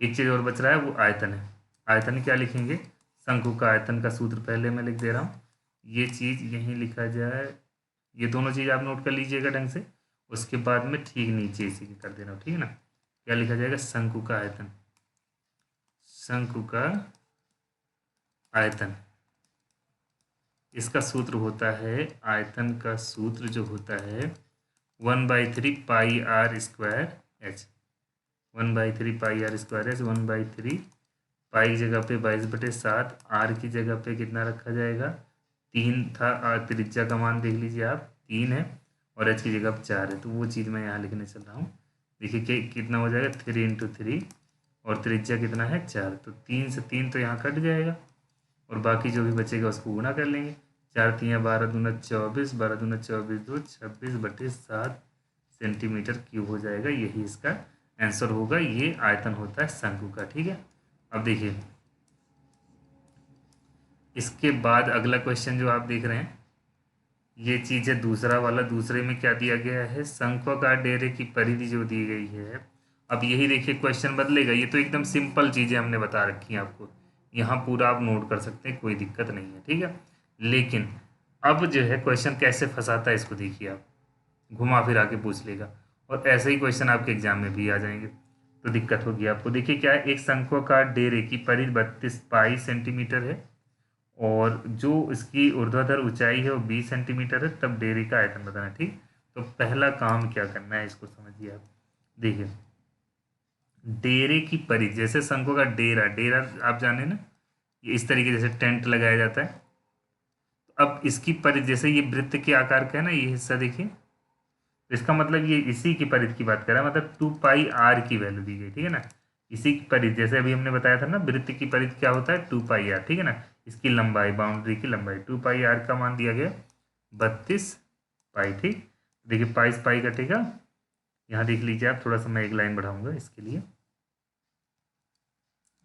एक चीज़ और बच रहा है, वो आयतन है। आयतन क्या लिखेंगे, शंकु का आयतन का सूत्र पहले मैं लिख दे रहा हूँ। ये चीज़ यहीं लिखा जाए, ये दोनों चीज़ आप नोट कर लीजिएगा ढंग से। उसके बाद में ठीक नीचे इसी के कर देना, ठीक है ना। क्या लिखा जाएगा, शंकु का आयतन, शंकु का आयतन। इसका सूत्र होता है, आयतन का सूत्र जो होता है 1/3 pi r square h. 1/3 pi r square h. 1/3 pi की जगह पे 22/7, आर की जगह पे कितना रखा जाएगा, 3 था। त्रिज्या का मान देख लीजिए आप, 3 है, और एच की जगह पे 4 है। तो वो चीज़ मैं यहाँ लिखने चल रहा हूँ। देखिए कि कितना हो जाएगा, 3 × 3, और त्रिज्या कितना है 4। तो 3 से 3 तो यहाँ कट जाएगा, और बाकी जो भी बचेगा उसको गुना कर लेंगे। 4 3 12 दूना 24, 12 दूना 24 2 26/7 सेंटीमीटर क्यूब हो जाएगा। यही इसका आंसर होगा। ये आयतन होता है शंकु का, ठीक है। अब देखिए इसके बाद अगला क्वेश्चन जो आप देख रहे हैं, ये चीज़ है दूसरा वाला। दूसरे में क्या दिया गया है, शंक्वाकार डेरे की परिधि जो दी गई है। अब यही देखिए क्वेश्चन बदलेगा। ये तो एकदम सिंपल चीज़ें हमने बता रखी हैं आपको, यहाँ पूरा आप नोट कर सकते हैं, कोई दिक्कत नहीं है, ठीक है। लेकिन अब जो है क्वेश्चन कैसे फंसाता है इसको देखिए आप, घुमा फिरा के पूछ लेगा, और ऐसे ही क्वेश्चन आपके एग्जाम में भी आ जाएंगे, तो दिक्कत होगी आपको। देखिए क्या है, एक शंक्वाकार डेरे की परिधि 32 पाई सेंटीमीटर है, और जो इसकी ऊर्ध्वाधर ऊंचाई है वो 20 सेंटीमीटर है। तब डेरे का आयतन बताना है, ठीक। तो पहला काम क्या करना है, इसको समझिए आप। देखिए डेरे की परिधि, जैसे शंकु का डेरा, डेरा आप जाने ना, ये इस तरीके जैसे टेंट लगाया जाता है। तो अब इसकी परिधि, जैसे ये वृत्त के आकार का है ना ये हिस्सा, देखिए, तो इसका मतलब ये इसी की परिधि की बात कर रहा है, मतलब 2πr की वैल्यू दी गई, ठीक है ना। इसी की परिधि, जैसे अभी हमने बताया था ना, वृत्त की परिधि क्या होता है 2πr, ठीक है ना। इसकी लंबाई, बाउंड्री की लंबाई 2πr का मान दिया गया 32 पाई, ठीक। देखिए पाई से पाई कटेगा, यहाँ देख लीजिए आप, थोड़ा सा मैं एक लाइन बढ़ाऊंगा इसके लिए,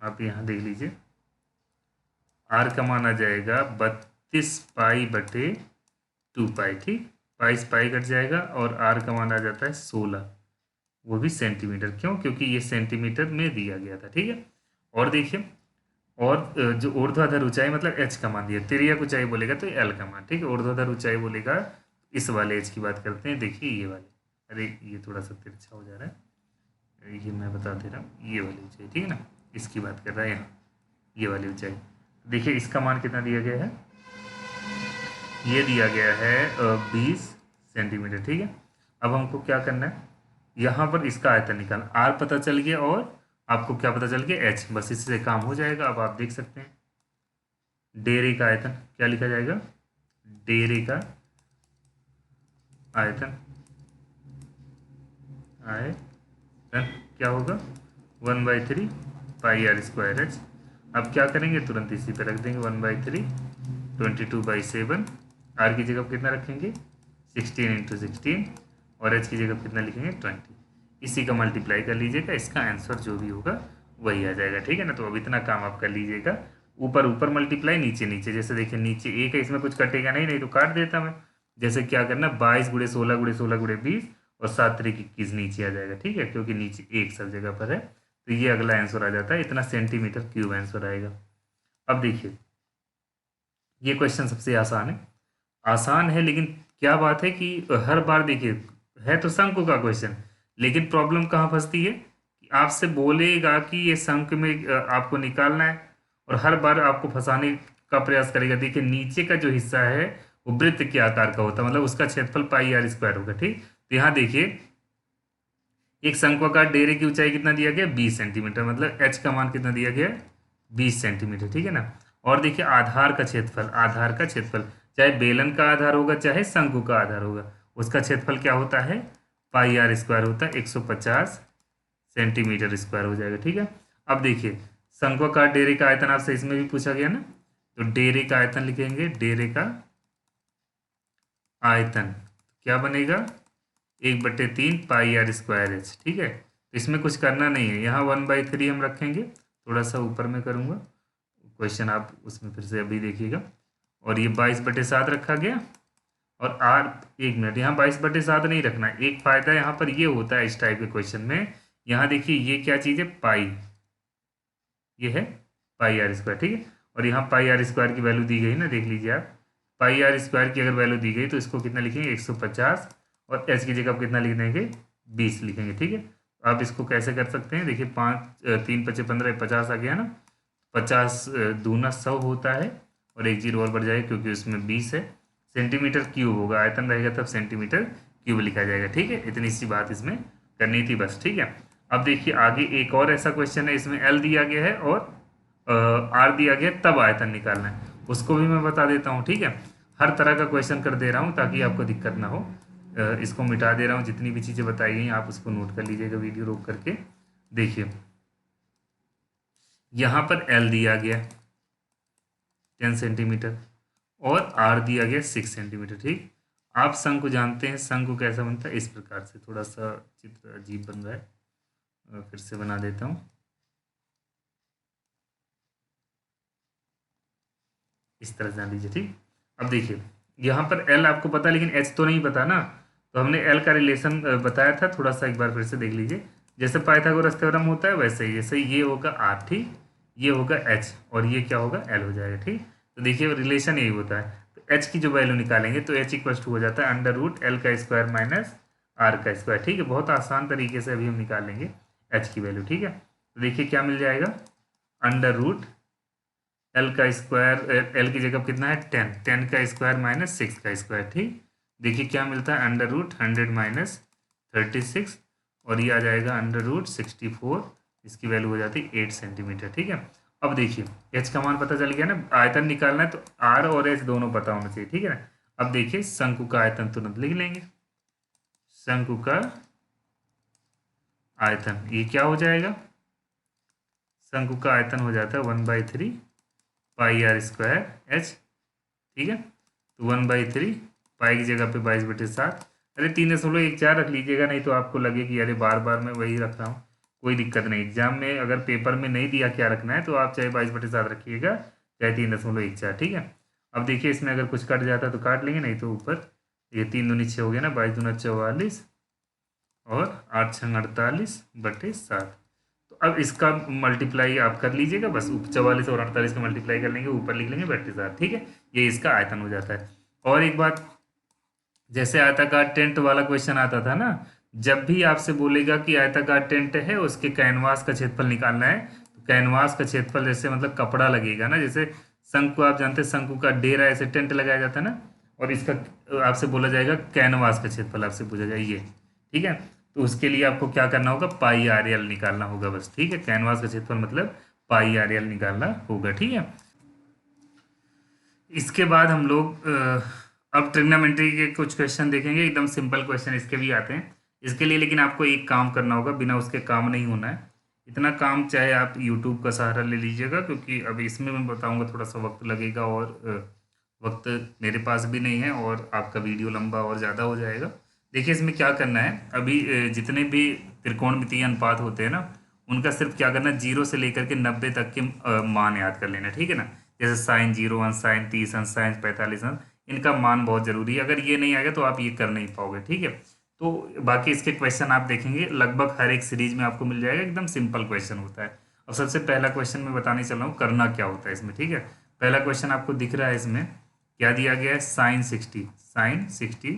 आप यहाँ देख लीजिए। आर का मान आ जाएगा 32 पाई/2π, ठीक। पाई से पाई कट जाएगा, और आर का मान आ जाता है 16, वो भी सेंटीमीटर। क्यों, क्योंकि ये सेंटीमीटर में दिया गया था, ठीक है। और देखिए, और जो ऊर्ध्वाधर ऊंचाई मतलब एच का मान दिया, तिर्यक ऊंचाई बोलेगा तो एल का मान, ठीक है। ऊर्ध्वाधर ऊंचाई बोलेगा, इस वाले एच की बात करते हैं, देखिए ये वाले, अरे ये थोड़ा सा तिरछा हो जा रहा है, ये मैं बता दे रहा हूँ, ये वाली ऊंचाई, ठीक है ना, इसकी बात कर रहा है यहाँ, ये वाली ऊंचाई। देखिए इसका मान कितना दिया गया है, ये दिया गया है 20 सेंटीमीटर, ठीक है। अब हमको क्या करना है, यहाँ पर इसका आयतन निकालना। आर पता चल गया, और आपको क्या पता चल गया, एच, बस इससे काम हो जाएगा। अब आप देख सकते हैं डेरे का आयतन क्या लिखा जाएगा, डेरे का आयतन, आयतन क्या होगा 1/3 पाई आर स्क्वायर एच। अब क्या करेंगे, तुरंत इसी पे रख देंगे 1/3 22/7। आर की जगह कितना रखेंगे 16 × 16, और एच की जगह कितना लिखेंगे 20। इसी का मल्टीप्लाई कर लीजिएगा, इसका आंसर जो भी होगा वही आ जाएगा, ठीक है ना। तो अब इतना काम आप कर लीजिएगा, ऊपर ऊपर मल्टीप्लाई, नीचे नीचे। जैसे देखिए नीचे एक है, इसमें कुछ कटेगा नहीं, नहीं तो काट देता मैं। जैसे क्या करना, 22 × 16 × 16 × 20, और 7×21 नीचे आ जाएगा, ठीक है, क्योंकि नीचे एक सब जगह पर है। तो ये अगला आंसर आ जाता है, इतना सेंटीमीटर क्यूब आंसर आएगा। अब देखिए ये क्वेश्चन सबसे आसान है, लेकिन क्या बात है कि हर बार देखिए है तो शंकु का क्वेश्चन, लेकिन प्रॉब्लम कहाँ फंसती है कि आपसे बोलेगा कि ये शंकु में आपको निकालना है, और हर बार आपको फंसाने का प्रयास करेगा। देखिए नीचे का जो हिस्सा है वो वृत्त के आकार का होता है, मतलब उसका क्षेत्रफल पाई आर स्क्वायर होगा, ठीक। तो यहाँ देखिए एक शंक्वाकार डेरे की ऊंचाई कितना दिया गया, 20 सेंटीमीटर, मतलब एच का मान कितना दिया गया, 20 सेंटीमीटर, ठीक है ना। और देखिए आधार का क्षेत्रफल चाहे बेलन का आधार होगा चाहे शंकु का आधार होगा, उसका क्षेत्रफल क्या होता है, पाई आर स्क्वायर होता है, 150 सेंटीमीटर स्क्वायर हो जाएगा, ठीक है। अब देखिए शंक्वाकार डेरे का आयतन आपसे इसमें भी पूछा गया ना, तो डेरे का आयतन लिखेंगे, डेरे का आयतन क्या बनेगा, 1/3 पाई आर स्क्वायर एच, ठीक है। तो इसमें कुछ करना नहीं है, यहाँ 1/3 हम रखेंगे, थोड़ा सा ऊपर में करूँगा क्वेश्चन, आप उसमें फिर से अभी देखिएगा। और ये 22/7 रखा गया, और आर, एक मिनट, यहाँ 22/7 नहीं रखना। एक फ़ायदा यहाँ पर ये होता है इस टाइप के क्वेश्चन में, यहाँ देखिए ये क्या चीज़ है, पाई, ये है पाई आर स्क्वायर, ठीक है। और यहाँ पाई आर स्क्वायर की वैल्यू दी गई ना, देख लीजिए आप, पाई आर स्क्वायर की अगर वैल्यू दी गई तो इसको कितना लिखेंगे, 150, और एच की जगह आप कितना लिख देंगे, 20 लिखेंगे, ठीक है। तो आप इसको कैसे कर सकते हैं, देखिए 5 3 5 15 50 आ गया ना, 50 दूना 100 होता है, और एक जीरो और बढ़ जाएगा क्योंकि उसमें 20 है, सेंटीमीटर क्यूब होगा, आयतन रहेगा तब सेंटीमीटर क्यूब लिखा जाएगा, ठीक है। इतनी सी बात इसमें करनी थी बस, ठीक है। अब देखिए आगे एक और ऐसा क्वेश्चन है, इसमें एल दिया गया है और आर दिया गया है, तब आयतन निकालना है, उसको भी मैं बता देता हूँ, ठीक है। हर तरह का क्वेश्चन कर दे रहा हूँ ताकि आपको दिक्कत ना हो। इसको मिटा दे रहा हूँ, जितनी भी चीज़ें बताई गई आप उसको नोट कर लीजिएगा वीडियो रोक करके। देखिए यहाँ पर एल दिया गया 10 सेंटीमीटर और आर दिया गया 6 सेंटीमीटर, ठीक। आप शंकु जानते हैं, शंकु कैसा बनता है, इस प्रकार से, थोड़ा सा चित्र अजीब बन रहा है, फिर से बना देता हूँ, इस तरह जान लीजिए, ठीक। अब देखिए यहाँ पर एल आपको पता, लेकिन एच तो नहीं पता ना, तो हमने एल का रिलेशन बताया था, थोड़ा सा एक बार फिर से देख लीजिए। जैसे पाइथागोरस थ्योरम होता है वैसे ही, जैसे ये होगा आर, ठीक, ये होगा एच, और ये क्या होगा, एल हो जाएगा, ठीक। तो देखिए रिलेशन यही होता है। तो एच की जो वैल्यू निकालेंगे तो एच इक्वल टू हो जाता है √L का स्क्वायर माइनस आर का स्क्वायर, ठीक है। बहुत आसान तरीके से अभी हम निकाल लेंगे एच की वैल्यू, ठीक है। तो देखिए क्या मिल जाएगा, √L का स्क्वायर, एल की जगह कितना है 10 का स्क्वायर माइनस 6 का स्क्वायर, ठीक। देखिए क्या मिलता है, √100 माइनस 36, और ये आ जाएगा √64, इसकी वैल्यू हो जाती है 8 सेंटीमीटर, ठीक है। अब देखिए एच का मान पता चल गया ना, आयतन निकालना है तो आर और एच दोनों पता होना चाहिए, ठीक है ना। अब देखिए शंकु का आयतन तुरंत लिख लेंगे, शंकु का आयतन ये क्या हो जाएगा, शंकु का आयतन हो जाता है 1/3 पाई आर स्क्वायर एच, ठीक है। तो 1/3 पाई की जगह पे 22/7, अरे 3.14 रख लीजिएगा, नहीं तो आपको लगे कि अरे बार बार मैं वही रख रहा हूँ, कोई दिक्कत नहीं। एग्जाम में अगर पेपर में नहीं दिया क्या रखना है तो आप चाहे 22/7 रखिएगा, चाहे 3.14, ठीक है। अब देखिए इसमें अगर कुछ कट जाता है तो काट लेंगे, नहीं तो ऊपर ये 3 दूनी 6 हो गया ना, 22 दूना 44 और 8 छंग 48/7। तो अब इसका मल्टीप्लाई आप कर लीजिएगा, बस 44 और 48 का मल्टीप्लाई कर लेंगे, ऊपर लिख लेंगे 32, ठीक है। ये इसका आयतन हो जाता है। और एक बात, जैसे आयताकार टेंट वाला क्वेश्चन आता था ना, जब भी आपसे बोलेगा कि आयताकार टेंट है उसके कैनवास का क्षेत्रफल निकालना है, तो कैनवास का क्षेत्रफल जैसे मतलब कपड़ा लगेगा ना, जैसे शंकु आप जानते हैं, शंकु का डेरा ऐसे टेंट लगाया जाता है ना, और इसका आपसे बोला जाएगा कैनवास का क्षेत्रफल आपसे पूछा जाएगा, ठीक है। तो उसके लिए आपको क्या करना होगा, पाई आर एल निकालना होगा बस, ठीक है। कैनवास का क्षेत्रफल मतलब पाई आर एल निकालना होगा, ठीक है। इसके बाद हम लोग अब ट्रिग्नोमेट्री के कुछ क्वेश्चन देखेंगे, एकदम सिंपल क्वेश्चन इसके भी आते हैं। इसके लिए लेकिन आपको एक काम करना होगा, बिना उसके काम नहीं होना है। इतना काम चाहे आप यूट्यूब का सहारा ले लीजिएगा, क्योंकि अभी इसमें मैं बताऊंगा थोड़ा सा वक्त लगेगा, और वक्त मेरे पास भी नहीं है, और आपका वीडियो लंबा और ज़्यादा हो जाएगा। देखिए इसमें क्या करना है, अभी जितने भी त्रिकोणमितीय अनुपात होते हैं ना, उनका सिर्फ क्या करना है, 0 से लेकर के 90 तक के मान याद कर लेना, ठीक है ना। जैसे साइन 0 अंश, साइन 30 अंश, साइन 45 अंश, इनका मान बहुत जरूरी है। अगर ये नहीं आएगा तो आप ये कर नहीं पाओगे, ठीक है। तो बाकी इसके क्वेश्चन आप देखेंगे लगभग हर एक सीरीज में आपको मिल जाएगा, एकदम सिंपल क्वेश्चन होता है। और सबसे पहला क्वेश्चन मैं बताने चल रहा हूँ करना क्या होता है इसमें, ठीक है। पहला क्वेश्चन आपको दिख रहा है, इसमें क्या दिया गया है, साइन 60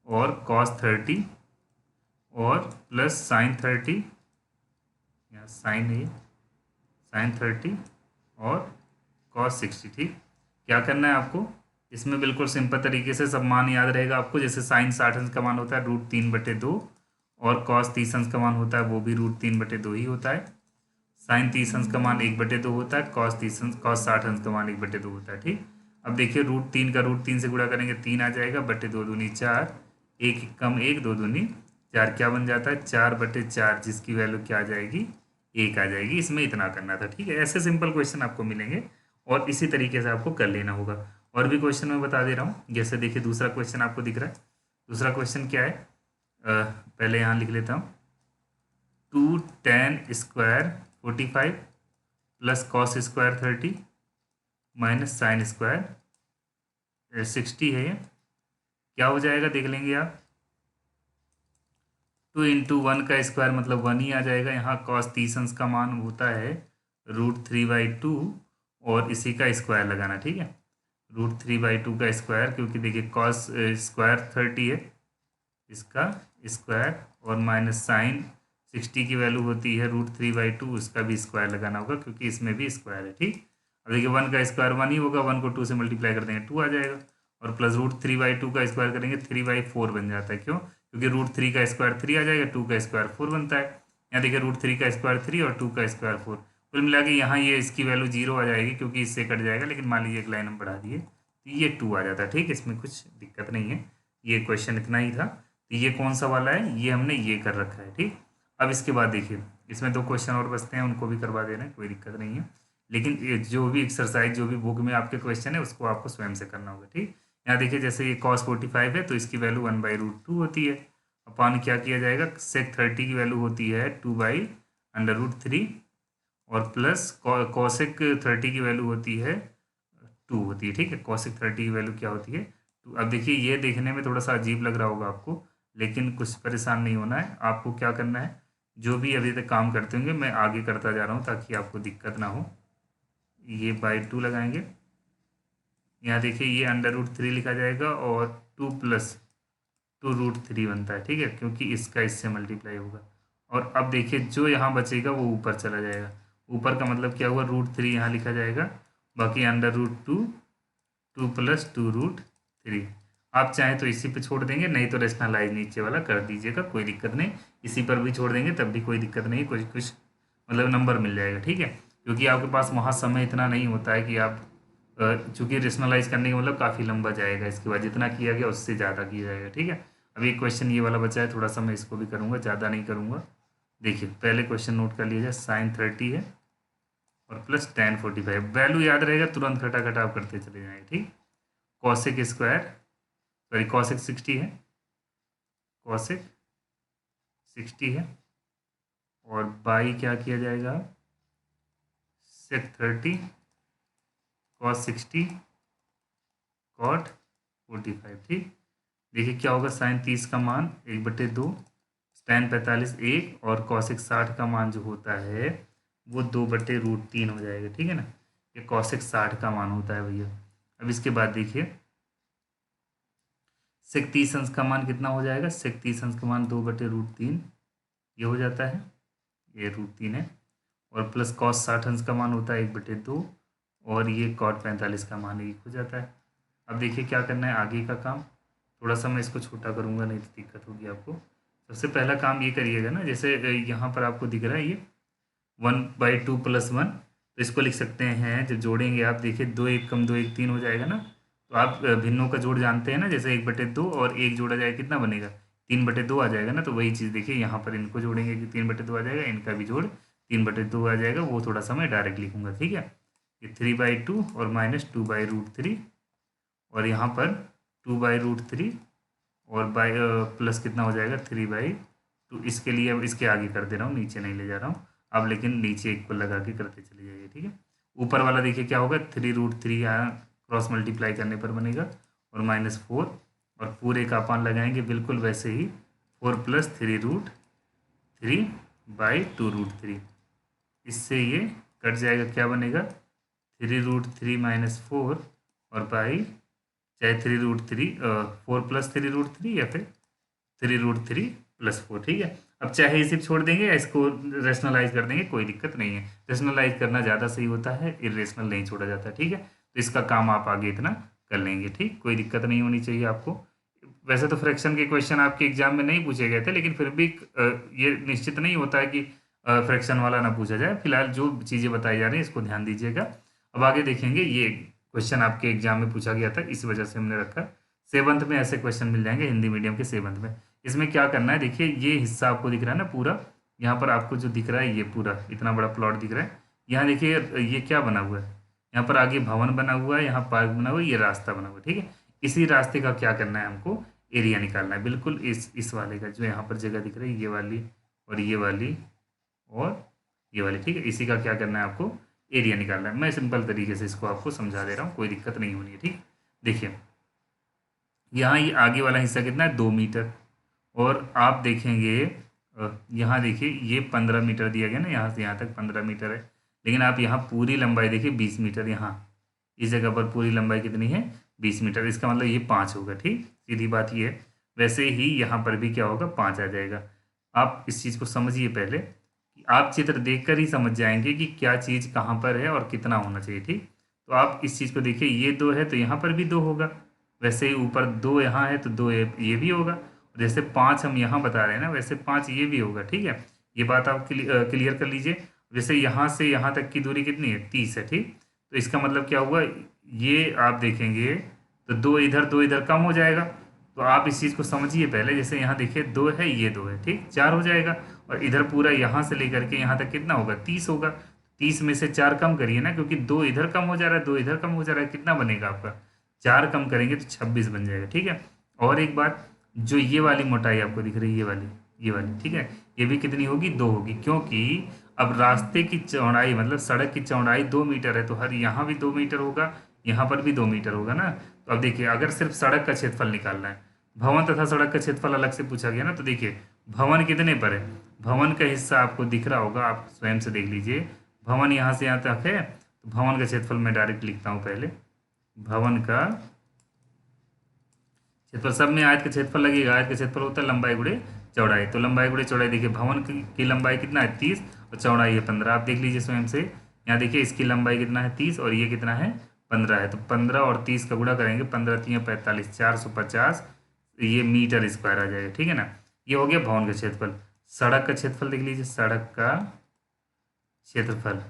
और कॉस 30 और प्लस साइन 30, या साइन है, साइन 30 और कॉस 60, ठीक। क्या करना है आपको इसमें, बिल्कुल सिंपल तरीके से सब मान याद रहेगा आपको। जैसे साइन 60 अंश का मान होता है √3/2 और कॉस 30 अंश का मान होता है वो भी √3/2 ही होता है। साइन 30 अंश का मान 1/2 होता है, कॉस 60 अंश का मान 1/2 होता है, ठीक। अब देखिए √3 का √3 से गुणा करेंगे 3 आ जाएगा, बटे 2 दूनी 4, एक कम 1, 2 दूनी 4, क्या बन जाता है 4/4, जिसकी वैल्यू क्या आ जाएगी 1 आ जाएगी। इसमें इतना करना था, ठीक है। ऐसे सिंपल क्वेश्चन आपको मिलेंगे और इसी तरीके से आपको कर लेना होगा। और भी क्वेश्चन मैं बता दे रहा हूँ, जैसे देखिए दूसरा क्वेश्चन आपको दिख रहा है। दूसरा क्वेश्चन क्या है, पहले यहाँ लिख लेता हूँ, 2tan² 45 plus cos² 30 minus sin² 60 है। ये क्या हो जाएगा देख लेंगे आप, 2 × 1 का स्क्वायर मतलब 1 ही आ जाएगा। यहाँ cos 30 अंश का मान होता है √3/2 और इसी का स्क्वायर लगाना, ठीक है। √3/2 का स्क्वायर, क्योंकि देखिए cos² 30 है, इसका स्क्वायर, और माइनस sin 60 की वैल्यू होती है √3/2, उसका भी स्क्वायर लगाना होगा क्योंकि इसमें भी स्क्वायर है, ठीक। अब देखिए 1 का स्क्वायर 1 ही होगा, 1 को 2 से मल्टीप्लाई कर देंगे 2 आ जाएगा, और प्लस √3/2 का स्क्वायर करेंगे 3/4 बन जाता है। क्यों, क्योंकि √3 का स्क्वायर 3 आ जाएगा, 2 का स्क्वायर 4 बनता है। यहाँ देखिए √3 का स्क्वायर 3 और 2 का स्क्वायर 4, कुल मिला के यहाँ ये इसकी वैल्यू 0 आ जाएगी क्योंकि इससे कट जाएगा। लेकिन मान लीजिए एक लाइन हम बढ़ा दिए तो ये 2 आ जाता है, ठीक। इसमें कुछ दिक्कत नहीं है, ये क्वेश्चन इतना ही था। तो ये कौन सा वाला है, ये हमने ये कर रखा है, ठीक। अब इसके बाद देखिए इसमें 2 क्वेश्चन और बचते हैं, उनको भी करवा दे रहे हैं, कोई दिक्कत नहीं है। लेकिन ये जो भी एक्सरसाइज जो भी बुक में आपके क्वेश्चन है उसको आपको स्वयं से करना होगा, ठीक। यहाँ देखिए जैसे ये cos 45 है तो इसकी वैल्यू 1/√2 होती है, अपॉन क्या किया जाएगा, sec 30 की वैल्यू होती है 2/√3 और प्लस cosec 30 की वैल्यू होती है 2 होती है, ठीक है। cosec 30 की वैल्यू क्या होती है 2। अब देखिए ये देखने में थोड़ा सा अजीब लग रहा होगा आपको, लेकिन कुछ परेशान नहीं होना है। आपको क्या करना है, जो भी अभी तक काम करते होंगे मैं आगे करता जा रहा हूँ ताकि आपको दिक्कत ना हो। ये बाई 2 लगाएंगे, यहाँ देखिए ये √3 लिखा जाएगा और 2 + 2√3 बनता है, ठीक है, क्योंकि इसका इससे मल्टीप्लाई होगा। और अब देखिए जो यहाँ बचेगा वो ऊपर चला जाएगा, ऊपर का मतलब क्या हुआ √3 यहाँ लिखा जाएगा, बाकी √2 2 + 2√3। आप चाहें तो इसी पे छोड़ देंगे, नहीं तो रेशनलाइज नीचे वाला कर दीजिएगा, कोई दिक्कत नहीं। इसी पर भी छोड़ देंगे तब भी कोई दिक्कत नहीं, कुछ कुछ मतलब नंबर मिल जाएगा, ठीक है। क्योंकि आपके पास वहाँ समय इतना नहीं होता है कि आप चूँकि रेशनलाइज करने का मतलब काफ़ी लंबा जाएगा, इसके बाद जितना किया गया उससे ज़्यादा किया जाएगा, ठीक है। अभी एक क्वेश्चन ये वाला बचा है, थोड़ा सा मैं इसको भी करूँगा, ज़्यादा नहीं करूँगा। देखिए पहले क्वेश्चन नोट कर लीजिए, sin 30 है और प्लस tan 45, वैल्यू याद रहेगा, तुरंत घटा आप करते चले जाएंगे, ठीक। cosec 60 है, cosec 60 है, और बाई क्या किया जाएगा sec 30 cos 60 cot 45, ठीक। देखिए क्या होगा, sin 30 का मान 1/2, tan 45 1, और cosec 60 का मान जो होता है वो 2/√3 हो जाएगा, ठीक है ना। ये cosec 60 का मान होता है भैया। अब इसके बाद देखिए sec 30 अंश का मान कितना हो जाएगा, sec 30 अंश का मान 2/√3 ये हो जाता है, ये √3 है, और प्लस cos 60 अंश का मान होता है 1/2, और ये cot 45 का मान 1 हो जाता है। अब देखिए क्या करना है आगे का काम, थोड़ा सा मैं इसको छोटा करूँगा नहीं तो दिक्कत होगी आपको। सबसे पहला काम ये करिएगा ना, जैसे यहाँ पर आपको दिख रहा है ये 1/2 + 1, तो इसको लिख सकते हैं, जब जोड़ेंगे आप देखिए 2 1 कम 2 1 3 हो जाएगा ना। तो आप भिन्नों का जोड़ जानते हैं ना, जैसे 1/2 और 1 जोड़ा जाए कितना बनेगा 3/2 आ जाएगा ना। तो वही चीज़ देखिए यहाँ पर इनको जोड़ेंगे कि 3/2 आ जाएगा, इनका भी जोड़ 3/2 आ जाएगा, वो थोड़ा सा मैं डायरेक्ट लिखूँगा, ठीक है। ये 3/2 और माइनस 2/√3, और यहाँ पर 2/√3 और बाई प्लस कितना हो जाएगा 3/2। इसके लिए अब इसके आगे कर दे रहा हूँ, नीचे नहीं ले जा रहा हूँ अब, लेकिन नीचे इक्वल लगा के करते चले जाइए, ठीक है। ऊपर वाला देखिए क्या होगा 3√3 यहाँ क्रॉस मल्टीप्लाई करने पर बनेगा, और -4, और पूरे का अपान लगाएंगे बिल्कुल वैसे ही 4+3√3/2√3। इससे ये कट जाएगा, क्या बनेगा 3√3 - 4 और बाई चाहे 3√3 4+3√3 या फिर 3√3+4। ठीक है, अब चाहे इसे छोड़ देंगे या इसको रेशनलाइज कर देंगे, कोई दिक्कत नहीं है। रेशनलाइज करना ज़्यादा सही होता है, इरेशनल नहीं छोड़ा जाता। ठीक है, तो इसका काम आप आगे इतना कर लेंगे। ठीक, कोई दिक्कत नहीं होनी चाहिए आपको। वैसे तो फ्रैक्शन के क्वेश्चन आपके एग्जाम में नहीं पूछे गए थे, लेकिन फिर भी ये निश्चित नहीं होता है कि फ्रैक्शन वाला ना पूछा जाए। फिलहाल जो चीज़ें बताई जा रही हैं इसको ध्यान दीजिएगा। अब आगे देखेंगे, ये क्वेश्चन आपके एग्जाम में पूछा गया था, इस वजह से हमने रखा। सेवंथ में ऐसे क्वेश्चन मिल जाएंगे हिंदी मीडियम के सेवंथ में। इसमें क्या करना है, देखिए ये हिस्सा आपको दिख रहा है ना पूरा, यहाँ पर आपको जो दिख रहा है ये पूरा इतना बड़ा प्लॉट दिख रहा है। यहाँ देखिए ये क्या बना हुआ है, यहाँ पर आगे भवन बना हुआ है, यहाँ पार्क बना हुआ है, ये रास्ता बना हुआ है। ठीक है, इसी रास्ते का क्या करना है, हमको एरिया निकालना है। बिल्कुल इस वाले का जो यहाँ पर जगह दिख रही है, ये वाली और ये वाली और ये वाली। ठीक है, इसी का क्या करना है, आपको एरिया निकालना है। मैं सिंपल तरीके से इसको आपको समझा दे रहा हूँ, कोई दिक्कत नहीं होनी है। ठीक, देखिए यहाँ ये आगे वाला हिस्सा कितना है 2 मीटर, और आप देखेंगे यहाँ देखिए ये 15 मीटर दिया गया ना, यहाँ से यहाँ तक 15 मीटर है। लेकिन आप यहाँ पूरी लंबाई देखिए 20 मीटर, यहाँ इस जगह पर पूरी लंबाई कितनी है 20 मीटर। इसका मतलब ये 5 होगा। ठीक, सीधी बात ये है। वैसे ही यहाँ पर भी क्या होगा 5 आ जाएगा। आप इस चीज़ को समझिए पहले, कि आप चित्र देखकर ही समझ जाएंगे कि क्या चीज़ कहाँ पर है और कितना होना चाहिए। ठीक, तो आप इस चीज़ को देखिए, ये 2 है तो यहाँ पर भी 2 होगा। वैसे ही ऊपर 2 यहाँ है तो 2 ये भी होगा। जैसे 5 हम यहाँ बता रहे हैं ना, वैसे 5 ये भी होगा। ठीक है, ये बात आप क्लियर कर लीजिए। वैसे यहाँ से यहाँ तक की दूरी कितनी है 30 है। ठीक, तो इसका मतलब क्या हुआ, ये आप देखेंगे तो 2 इधर कम हो जाएगा। तो आप इस चीज़ को समझिए पहले। जैसे यहाँ देखिए 2 है, ये 2 है, ठीक 4 हो जाएगा। और इधर पूरा यहाँ से लेकर के यहाँ तक कितना होगा 30 होगा। 30 में से 4 कम करिए ना, क्योंकि 2 इधर कम हो जा रहा है, 2 इधर कम हो जा रहा है, कितना बनेगा आपका 4 कम करेंगे तो 26 बन जाएगा। ठीक है, और एक बात, जो ये वाली मोटाई आपको दिख रही है, ये वाली ठीक है, ये भी कितनी होगी 2 होगी। क्योंकि अब रास्ते की चौड़ाई मतलब सड़क की चौड़ाई 2 मीटर है, तो हर यहाँ भी 2 मीटर होगा, यहाँ पर भी 2 मीटर होगा ना। तो अब देखिए, अगर सिर्फ सड़क का क्षेत्रफल निकालना है, भवन तथा सड़क का क्षेत्रफल अलग से पूछा गया ना, तो देखिए भवन कितने पर है, भवन का हिस्सा आपको दिख रहा होगा, आप स्वयं से देख लीजिए। भवन यहाँ से यहाँ तक है, तो भवन का क्षेत्रफल मैं डायरेक्ट लिखता हूँ पहले। भवन का क्षेत्रफल, सब में आयत का क्षेत्रफल लगेगा। आयत का क्षेत्रफल होता है लंबाई गुणे चौड़ाई। तो लंबाई गुणे चौड़ाई देखिए, भवन की लंबाई कितना है 30 और चौड़ाई है 15। आप देख लीजिए स्वयं से, यहाँ देखिए इसकी लंबाई कितना है 30 और ये कितना है 15 है। तो 15 और 30 का गुणा करेंगे, 15 3 45, 450 ये मीटर स्क्वायर आ जाएगा। ठीक है ना, ये हो गया भवन का क्षेत्रफल। सड़क का क्षेत्रफल देख लीजिए, सड़क का क्षेत्रफल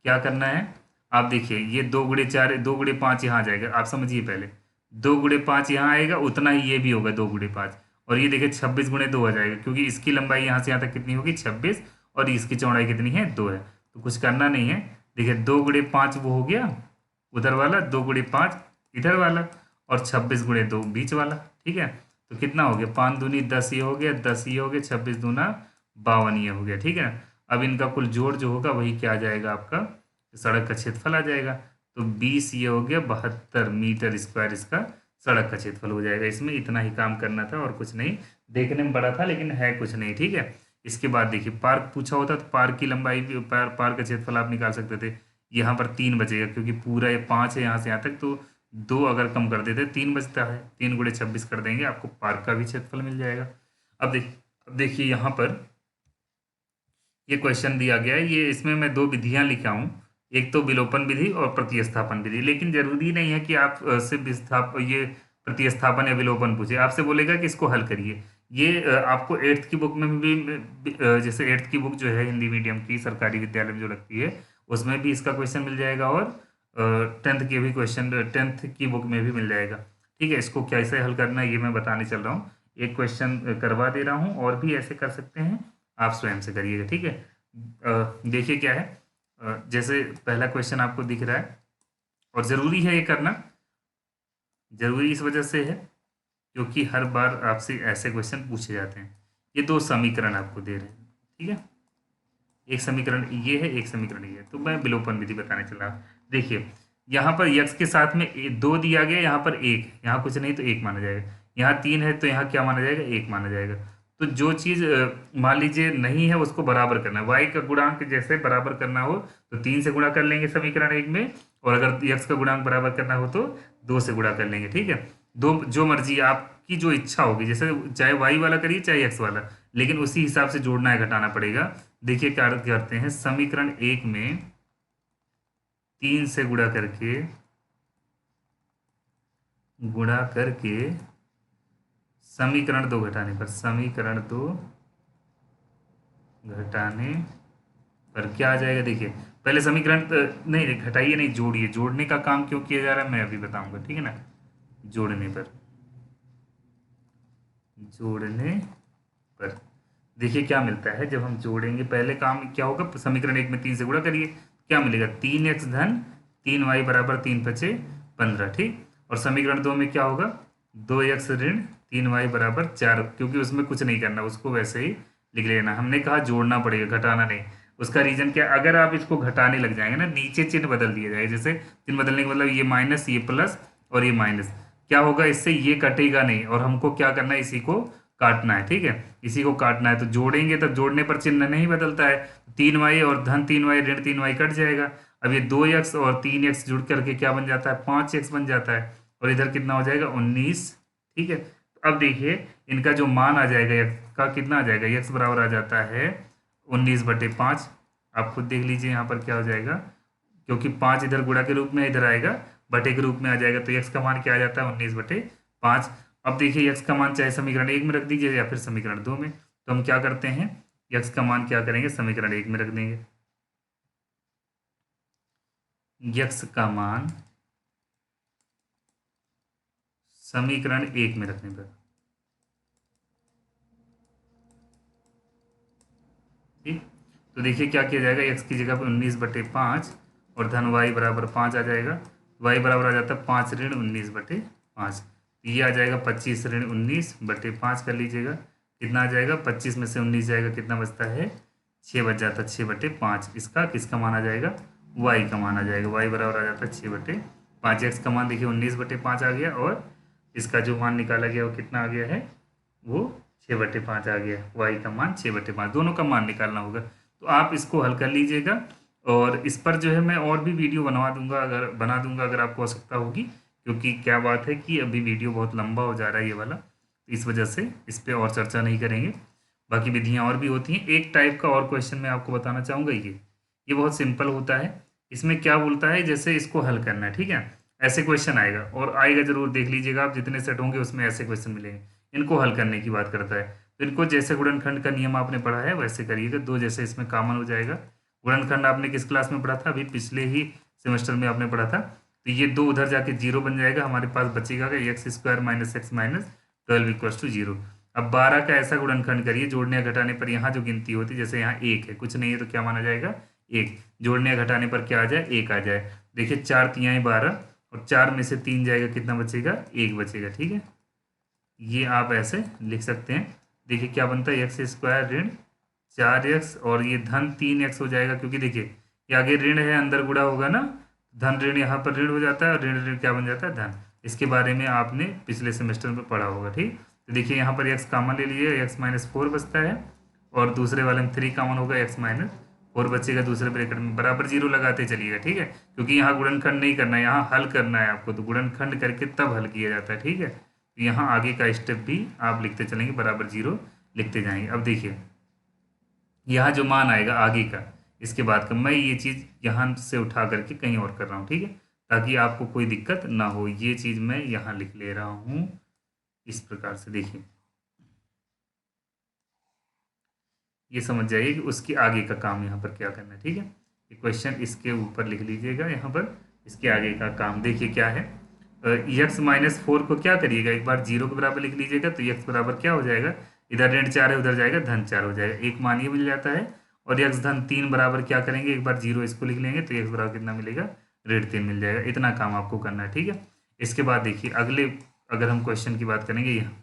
क्या करना है, आप देखिए ये 2 गुणे 4 2 गुणे 5 यहाँ आ जाएगा। आप समझिए पहले, 2 गुणे 5 यहाँ आएगा, उतना ही ये भी होगा 2 गुणे 5। और ये देखिए 26 गुणे 2 आ जाएगा, क्योंकि इसकी लंबाई यहाँ से यहाँ तक कितनी होगी 26 और इसकी चौड़ाई कितनी है 2 है। तो कुछ करना नहीं है, देखिए 2 गुणे 5 वो हो गया उधर वाला, 2 गुणे 5 इधर वाला, और 26 गुणे 2 बीच वाला। ठीक है, तो कितना हो गया 5 दूनी 10 ये हो गया, 10 ये हो गया, 26 दूना 52 ये हो गया। ठीक है, अब इनका कुल जोड़ जो होगा वही क्या आ जाएगा आपका सड़क का क्षेत्रफल आ जाएगा। तो 20 ये हो गया 72 मीटर स्क्वायर इसका सड़क का क्षेत्रफल हो जाएगा। इसमें इतना ही काम करना था और कुछ नहीं। देखने में बड़ा था लेकिन है कुछ नहीं। ठीक है, इसके बाद देखिए पार्क पूछा होता तो पार्क की लंबाई भी पार्क का क्षेत्रफल आप निकाल सकते थे। यहाँ पर 3 बचेगा, क्योंकि पूरा ये 5 है यहाँ से यहाँ तक, तो 2 अगर कम कर देते 3 बचता है, 3 गुणे 26 कर देंगे, आपको पार्क का भी क्षेत्रफल मिल जाएगा। अब देखिए यहाँ पर ये क्वेश्चन दिया गया है, ये इसमें मैं 2 विधियां लिखा हूँ, एक तो विलोपन विधि और प्रतिस्थापन विधि। लेकिन जरूरी नहीं है कि आप सिर्फ ये प्रतिस्थापन या विलोपन पूछे, आपसे बोलेगा कि इसको हल करिए। ये आपको 8th की बुक में भी जैसे 8th की बुक जो है हिंदी मीडियम की सरकारी विद्यालय में जो लगती है, उसमें भी इसका क्वेश्चन मिल जाएगा, और 10th के भी क्वेश्चन 10th की बुक में भी मिल जाएगा। ठीक है, इसको कैसे हल करना है ये मैं बताने चल रहा हूँ। एक क्वेश्चन करवा दे रहा हूँ, और भी ऐसे कर सकते हैं, आप स्वयं से करिएगा। ठीक है, देखिए क्या है, जैसे पहला क्वेश्चन आपको दिख रहा है, और ज़रूरी है ये करना, ज़रूरी इस वजह से है क्योंकि हर बार आपसे ऐसे क्वेश्चन पूछे जाते हैं। ये 2 समीकरण आपको दे रहे हैं, ठीक है, एक समीकरण ये है, एक समीकरण ये है। तो मैं विलोपन विधि बताने चला। देखिए यहाँ पर x के साथ में 2 दिया गया, यहाँ पर 1, यहाँ कुछ नहीं तो 1 माना जाएगा, यहाँ 3 है तो यहाँ क्या माना जाएगा 1 माना जाएगा। तो जो चीज़ मान लीजिए नहीं है उसको बराबर करना है। वाई का गुणांक जैसे बराबर करना हो तो 3 से गुणा कर लेंगे समीकरण 1 में, और अगर यक्स का गुणांक बराबर करना हो तो 2 से गुणा कर लेंगे। ठीक है, दो जो मर्जी आपकी जो इच्छा होगी, जैसे चाहे वाई वाला करिए चाहे एक्स वाला, लेकिन उसी हिसाब से जोड़ना है घटाना पड़ेगा। देखिए क्या करते हैं, समीकरण 1 में 3 से गुणा करके समीकरण 2 घटाने पर, समीकरण 2 घटाने पर क्या आ जाएगा। देखिए पहले समीकरण नहीं घटाइए, नहीं जोड़िए। जोड़ने का काम क्यों किया जा रहा है मैं अभी बताऊंगा, ठीक है ना। जोड़ने पर देखिए क्या मिलता है जब हम जोड़ेंगे। पहले काम क्या होगा, समीकरण 1 में 3 से गुणा करिए, क्या मिलेगा 3x धन 3y बराबर 3 पचे 15। ठीक, और समीकरण 2 में क्या होगा 2x ऋण 3y बराबर 4, क्योंकि उसमें कुछ नहीं करना, उसको वैसे ही लिख लेना। हमने कहा जोड़ना पड़ेगा, घटाना नहीं। उसका रीजन क्या, अगर आप इसको घटाने लग जाएंगे ना, नीचे चिन्ह बदल दिया जाएगा। जैसे चिन्ह बदलने का मतलब ये माइनस, ये प्लस और ये माइनस, क्या होगा इससे, ये कटेगा नहीं, और हमको क्या करना है, इसी को काटना है। ठीक है, इसी को काटना है। तो जोड़ेंगे तब जोड़ने पर चिन्ह नहीं बदलता है। 3y और धन 3y ऋण 3y कट जाएगा। अब ये 2x और 3x जुड़ करके क्या बन जाता है, 5x बन जाता है, और इधर कितना हो जाएगा 19। ठीक है, अब देखिए इनका जो मान आ जाएगा x का, कितना आ जाएगा, x बराबर आ जाता है 19/5। आप खुद देख लीजिए यहाँ पर क्या हो जाएगा, क्योंकि 5 इधर गुणा के रूप में इधर आएगा, बटे के रूप में आ जाएगा, तो x का मान क्या आ जाता है 19/5। अब देखिए x का मान चाहे समीकरण 1 में रख दीजिए या फिर समीकरण 2 में। तो हम क्या करते हैं, x का मान क्या करेंगे, समीकरण 1 में रख देंगे। x का मान समीकरण 1 में रखने पर, ठीक, तो देखिए क्या किया जाएगा, x की जगह पर 19/5 और धन y बराबर 5 आ जाएगा। y बराबर आ जाता है 5 ऋण 19/5। ये आ जाएगा 25 ऋण 19/5 कर लीजिएगा, कितना आ जाएगा, 25 में से 19 जाएगा, कितना बचता है 6 बच जाता है, 6/5। इसका किसका मान आ जाएगा, y का मान आ जाएगा। y बराबर आ जाता है 6/5। x का मान देखिए 19/5 आ गया, और इसका जो मान निकाला गया वो कितना आ गया है, वो 6/5 आ गया। y का मान 6/5, दोनों का मान निकालना होगा। तो आप इसको हल कर लीजिएगा, और इस पर जो है मैं और भी वीडियो बना दूंगा अगर आपको आवश्यकता होगी, क्योंकि क्या बात है कि अभी वीडियो बहुत लंबा हो जा रहा है ये वाला, तो इस वजह से इस पर और चर्चा नहीं करेंगे। बाकी विधियाँ और भी होती हैं। एक टाइप का और क्वेश्चन मैं आपको बताना चाहूँगा, ये बहुत सिंपल होता है। इसमें क्या बोलता है, जैसे इसको हल करना है, ठीक है, ऐसे क्वेश्चन आएगा, और आएगा जरूर, देख लीजिएगा आप, जितने सेट होंगे उसमें ऐसे क्वेश्चन मिलेंगे। इनको हल करने की बात करता है, तो इनको जैसे गुणनखंड का नियम आपने पढ़ा है वैसे करिएगा। 2 जैसे इसमें कॉमन हो जाएगा। गुणनखंड आपने किस क्लास में पढ़ा था, अभी पिछले ही सेमेस्टर में आपने पढ़ा था। तो ये 2 उधर जाके 0 बन जाएगा, हमारे पास बचेगा x² - x - 12 = 0। अब 12 का ऐसा गुणनखंड करिए, जोड़ने या घटाने पर यहाँ जो गिनती होती है, जैसे यहाँ 1 है, कुछ नहीं है तो क्या माना जाएगा 1, जोड़ने या घटाने पर क्या आ जाए 1 आ जाए। देखिए 4 × 3 = 12, और 4 में से 3 जाएगा, कितना बचेगा 1 बचेगा। ठीक है, ये आप ऐसे लिख सकते हैं। देखिए क्या बनता है, x² ऋण 4x, और ये धन 3x हो जाएगा, क्योंकि देखिए ये आगे ऋण है, अंदर गुणा होगा ना, धन ऋण यहाँ पर ऋण हो जाता है, और ऋण ऋण क्या बन जाता है धन। इसके बारे में आपने पिछले सेमेस्टर में पढ़ा होगा। ठीक, तो देखिए यहाँ पर x कॉमन ले लीजिए, x - 4 बचता है, और दूसरे वाले में 3 कॉमन होगा, x - 4 बचेगा दूसरे ब्रैकेट में, बराबर 0 लगाते चलिएगा। ठीक है, क्योंकि यहाँ गुणनखंड नहीं करना है, यहाँ हल करना है आपको, तो गुणनखंड करके तब हल किया जाता है। ठीक है, तो यहाँ आगे का स्टेप भी आप लिखते चलेंगे, बराबर 0 लिखते जाएंगे। अब देखिए यहाँ जो मान आएगा आगे का, इसके बाद का, मैं ये चीज़ यहाँ से उठा करके कहीं और कर रहा हूँ, ठीक है, ताकि आपको कोई दिक्कत ना हो। ये चीज़ मैं यहाँ लिख ले रहा हूँ इस प्रकार से। देखिए ये समझ जाइए कि उसके आगे का काम यहाँ पर क्या करना है। ठीक है, ये क्वेश्चन इसके ऊपर लिख लीजिएगा, यहाँ पर इसके आगे का काम देखिए क्या है। x - 4 को क्या करिएगा, एक बार 0 के बराबर लिख लीजिएगा, तो x बराबर क्या हो जाएगा, इधर ऋण 4 है, उधर जाएगा धन 4 हो जाएगा, एक मान ये मिल जाता है। और x धन 3 बराबर क्या करेंगे, एक बार 0 इसको लिख लेंगे, तो x बराबर कितना मिलेगा, ऋण 3 मिल जाएगा। इतना काम आपको करना है। ठीक है, इसके बाद देखिए अगले, अगर हम क्वेश्चन की बात करेंगे, यहाँ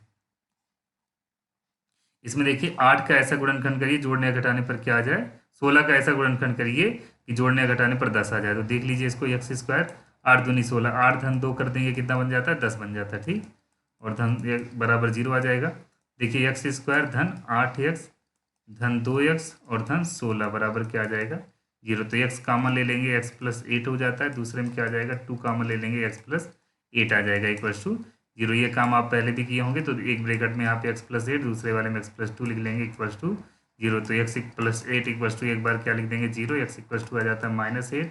इसमें देखिए 8 का ऐसा गुणनखंड करिए, जोड़ने या घटाने पर क्या आ जाए, 16 का ऐसा गुणनखंड करिए कि जोड़ने या घटाने पर 10 आ जाए। तो देख लीजिए इसको, x², 8 दूनी 16, 8 धन 2 कर देंगे, कितना बन जाता है 10 बन जाता है। ठीक, और धन बराबर 0 आ जाएगा। देखिए एक्स स्क्वायर धन 8x धन 2x और धन 16 बराबर क्या आ जाएगा 0। तो x कामन ले लेंगे, x प्लस 8 हो जाता है। दूसरे में क्या आ जाएगा 2 कामन ले लेंगे, x प्लस 8 आ जाएगा इक्वल्स टू 0। ये काम आप पहले भी किए होंगे। तो एक ब्रैकेट में यहाँ पे x प्लस 8, दूसरे वाले में x प्लस 2 लिख लेंगे इक्वल्स टू 0। तो x प्लस 8 इक्वल्स टू एक बार क्या लिख देंगे 0, x इक्वल्स टू आ जाता है -8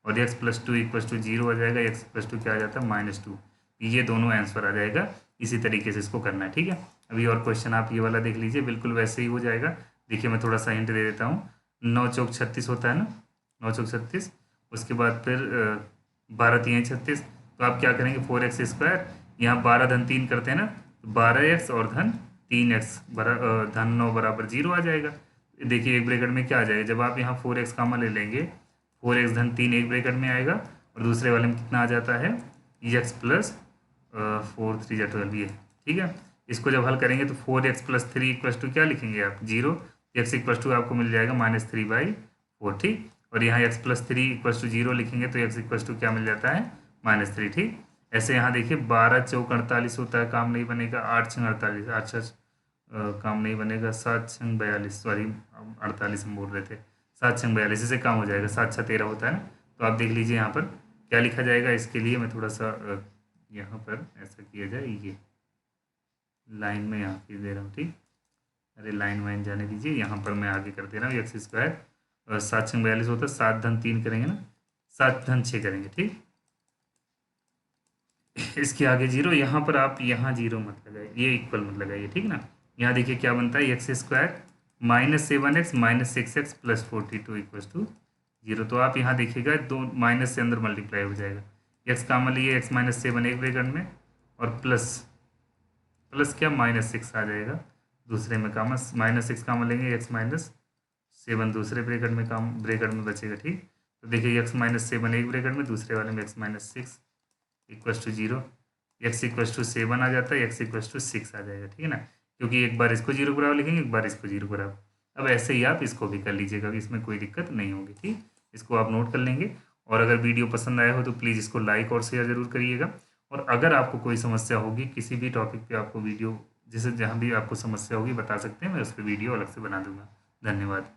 और x प्लस 2 इक्वल्स टू 0 आ जाएगा, x प्लस 2 क्या आ जाता है -2। ये दोनों आंसर आ जाएगा। इसी तरीके से इसको करना है, ठीक है। अभी और क्वेश्चन आप ये वाला देख लीजिए, बिल्कुल वैसे ही हो जाएगा। देखिए मैं थोड़ा सा हिंट दे देता हूँ। 9 चौक 36 होता है ना, 9 चौक 36। उसके बाद फिर 12 3 36। तो आप क्या करेंगे 4x स्क्वायर, यहाँ 12 धन 3 करते हैं ना, तो 12x और धन 3x धन 9 बराबर 0 आ जाएगा। देखिए एक ब्रैकेट में क्या आ जाएगा, जब आप यहाँ 4x कामन ले लेंगे, 4x धन 3 एक ब्रैकेट में आएगा और दूसरे वाले में कितना आ जाता है x प्लस 4 3 12 ये, ठीक है। इसको जब हल करेंगे तो 4x प्लस 3 इक्वल्स टू क्या लिखेंगे आप 0, x इक्वल्स टू आपको मिल जाएगा -3/4, ठीक। और यहाँ x प्लस 3 इक्वल्स टू 0 लिखेंगे तो x इक्वल्स टू क्या मिल जाता है -3, ठीक। ऐसे यहाँ देखिए 12 चौक 48 होता है, काम नहीं बनेगा। 8 6 48, 8 काम नहीं बनेगा। 7 6 42, सॉरी 48 हम बोल रहे थे, 7 6 42 से काम हो जाएगा। 7 6 13 होता है ना। तो आप देख लीजिए यहाँ पर क्या लिखा जाएगा। इसके लिए मैं थोड़ा सा यहाँ पर ऐसा किया जाए, ये लाइन में यहाँ पे दे रहा हूँ, ठीक। अरे लाइन वाइन जाने दीजिए, यहाँ पर मैं आगे कर दे रहा हूँ। एक्स स्क्वायर 7 6 42 होता है, 7 धन 3 करेंगे ना, 7 धन 6 करेंगे, ठीक। इसके आगे 0, यहाँ पर आप यहाँ 0 मत लगाइए, ये इक्वल मत लगाइए, ठीक ना। यहाँ देखिए क्या बनता है X square -7x -6x plus 42 equals to 0। तो आप यहाँ देखिएगा दो माइनस से अंदर मल्टीप्लाई हो जाएगा। एक्स कामन लिए x -7 एक ब्रैकेट में और प्लस क्या -6 आ जाएगा दूसरे में, कामन -6 कामन लेंगे, x -7 दूसरे ब्रैकेट में बचेगा, ठीक। तो देखिए x -7 एक ब्रैकेट में, दूसरे वाले में x -6 equals to 0। x equals to 7 आ जाता है, x इक्वल्स टू 6 आ जाएगा, ठीक है ना। क्योंकि एक बार इसको 0 बराबर लिखेंगे, एक बार इसको 0 बराबर। अब ऐसे ही आप इसको भी कर लीजिएगा, इसमें कोई दिक्कत नहीं होगी, ठीक। इसको आप नोट कर लेंगे। और अगर वीडियो पसंद आया हो तो प्लीज़ इसको लाइक और शेयर ज़रूर करिएगा। और अगर आपको कोई समस्या होगी किसी भी टॉपिक पे, आपको वीडियो जैसे जहाँ भी आपको समस्या होगी बता सकते हैं, मैं उस पर वीडियो अलग से बना दूंगा। धन्यवाद।